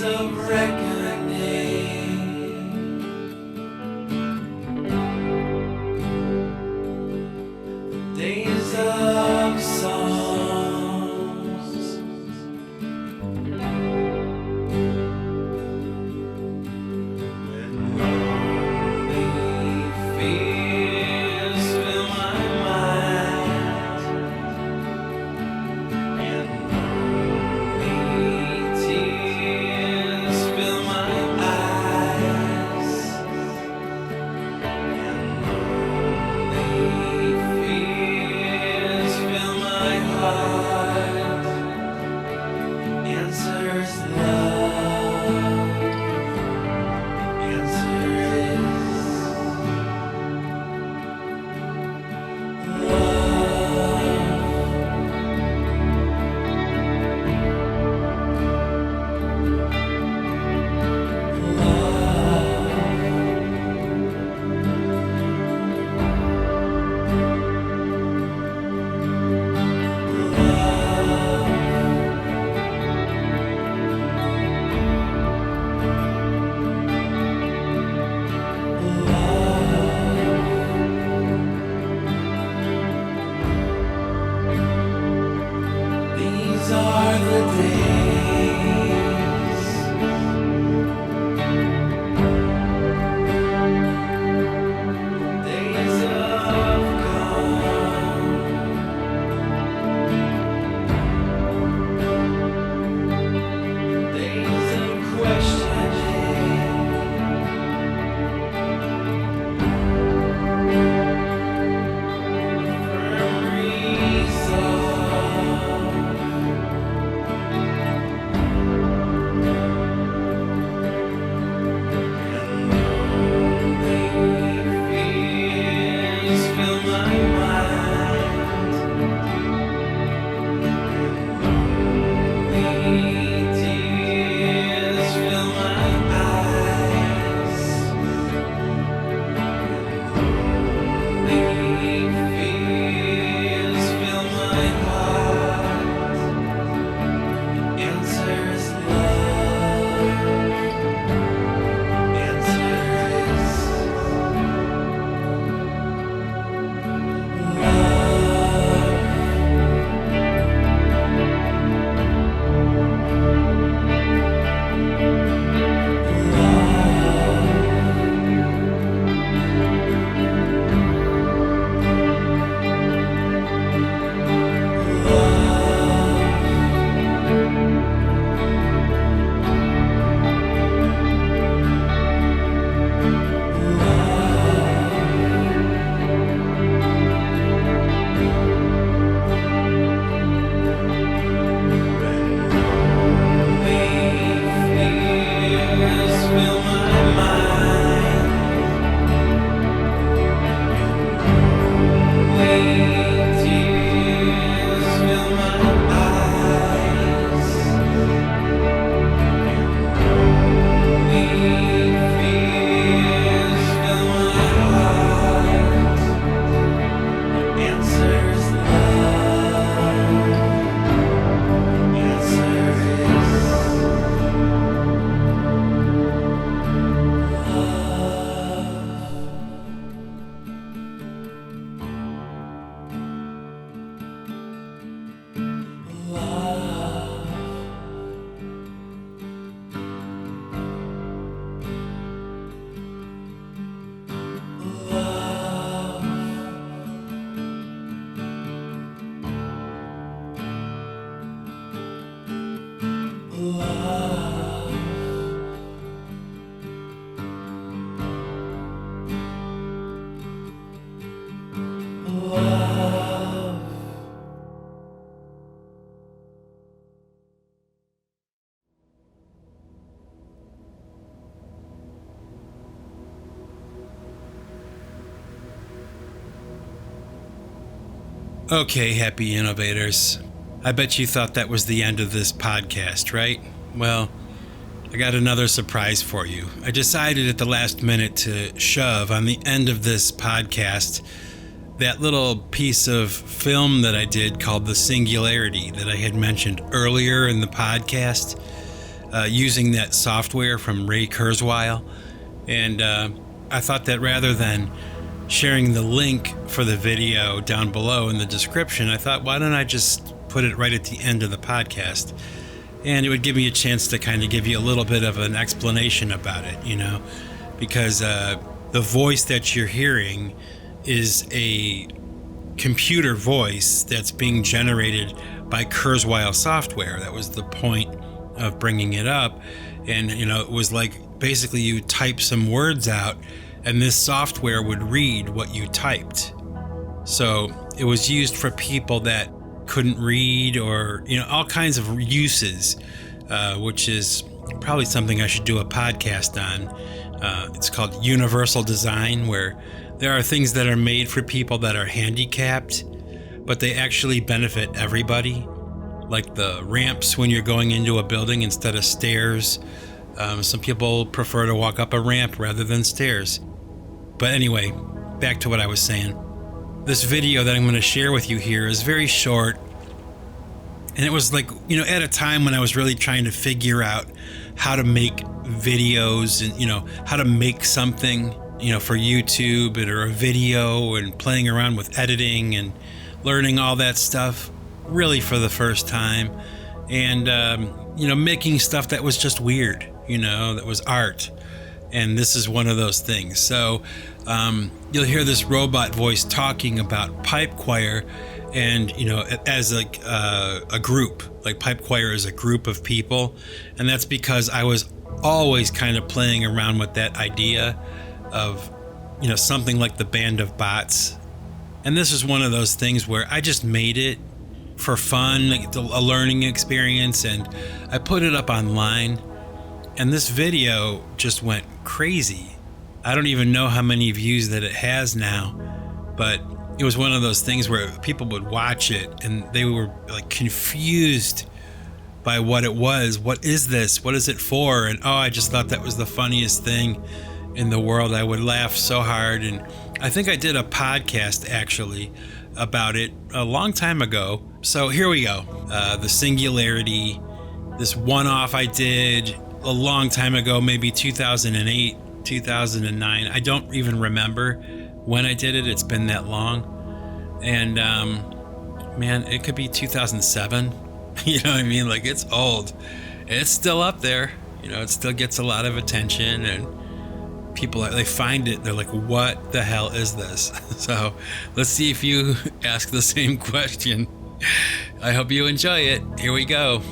S1: of reckoning. Days of songs. When lonely fears fill my mind, and lonely tears fill my eyes, and lonely fears fill my heart. Answers love. Answer is these are the days. Days of calm. Days of questioning. Firm resolve. Fears fill my mind, lonely tears fill my eyes, lonely fears fill my heart. Answers love. Answer is fears fill my mind, lonely tears fill my eyes, lonely fears fill my heart. Answers love. Answer is Okay, happy innovators. I bet you thought that was the end of this podcast, right? Well, I got another surprise for you. I decided at the last minute to shove on the end of this podcast that little piece of film that I did called The Singularity that I had mentioned earlier in the podcast. using that software from Ray Kurzweil. And I thought that rather than sharing the link for the video down below in the description, I thought, why don't I just put it right at the end of the podcast? And it would give me a chance to kind of give you a little bit of an explanation about it, because the voice that you're hearing is a computer voice that's being generated by Kurzweil software. That was the point of bringing it up. And, it was like basically you type some words out and this software would read what you typed. So it was used for people that couldn't read, or all kinds of uses, which is probably something I should do a podcast on. It's called Universal Design, where there are things that are made for people that are handicapped, but they actually benefit everybody, like the ramps when you're going into a building instead of stairs. Some people prefer to walk up a ramp rather than stairs. But anyway, back to what I was saying. This video that I'm going to share with you here is very short. And it was like, at a time when I was really trying to figure out how to make videos and, how to make something, for YouTube or a video, and playing around with editing and learning all that stuff really for the first time. And, making stuff that was just weird, that was art. And this is one of those things. So you'll hear this robot voice talking about pipe choir, and as like a group, like pipe choir is a group of people. And that's because I was always kind of playing around with that idea of something like the Band of Bots. And this is one of those things where I just made it for fun, like a learning experience, and I put it up online. And this video just went crazy. I don't even know how many views that it has now, but it was one of those things where people would watch it and they were like confused by what it was. What is this? What is it for? And I just thought that was the funniest thing in the world. I would laugh so hard. And I think I did a podcast actually about it a long time ago. So here we go. The Singularity, this one-off I did a long time ago, maybe 2008, 2009. I don't even remember when I did it. It's been that long. And man, it could be 2007. You know what I mean? Like, it's old. It's still up there. It still gets a lot of attention, and people, they find it. They're like, what the hell is this? So let's see if you ask the same question. I hope you enjoy it. Here we go.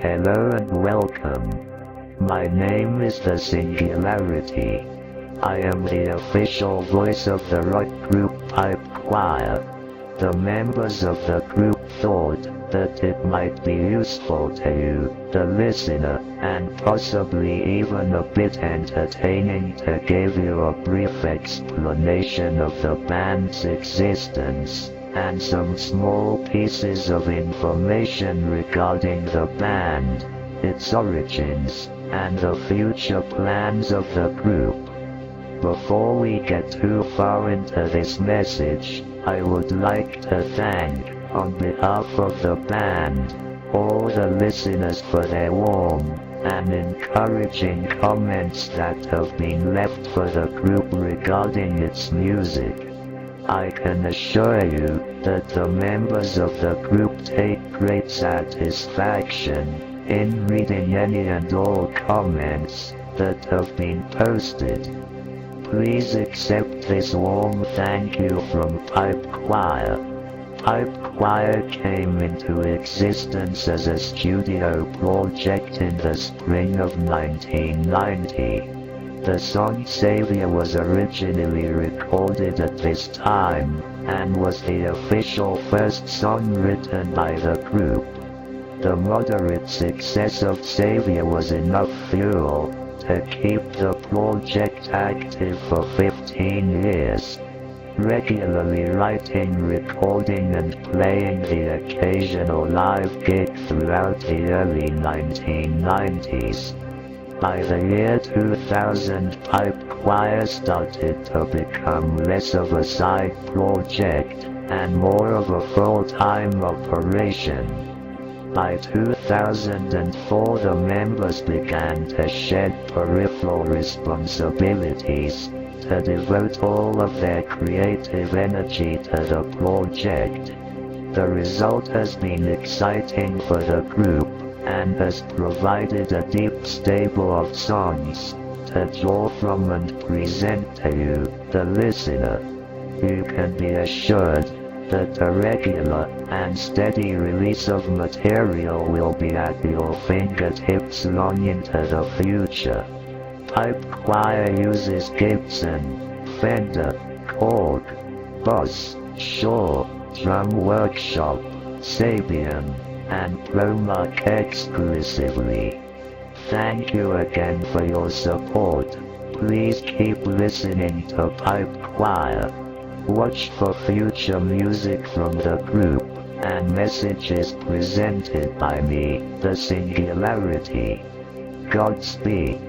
S2: Hello and welcome. My name is the Singularity. I am the official voice of the rock group Pipe Choir. The members of the group thought that it might be useful to you, the listener, and possibly even a bit entertaining to give you a brief explanation of the band's existence, and some small pieces of information regarding the band, its origins, and the future plans of the group. Before we get too far into this message, I would like to thank, on behalf of the band, all the listeners for their warm and encouraging comments that have been left for the group regarding its music. I can assure you that the members of the group take great satisfaction in reading any and all comments that have been posted. Please accept this warm thank you from Pipe Choir. Pipe Choir came into existence as a studio project in the spring of 1990. The song Savior was originally recorded at this time, and was the official first song written by the group. The moderate success of Xavier was enough fuel to keep the project active for 15 years, regularly writing, recording and playing the occasional live gig throughout the early 1990s. By the year 2000, pipe choir started to become less of a side project and more of a full-time operation. By 2004, the members began to shed peripheral responsibilities to devote all of their creative energy to the project. The result has been exciting for the group and has provided a deep stable of songs to draw from and present to you, the listener. You can be assured that a regular and steady release of material will be at your fingertips long into the future. Pipe choir uses Gibson, Fender, Korg, Boss, Shaw, Drum Workshop, Sabian, and Promark exclusively. Thank you again for your support. Please keep listening to Pipe Choir. Watch for future music from the group and messages presented by me, the Singularity. Godspeed.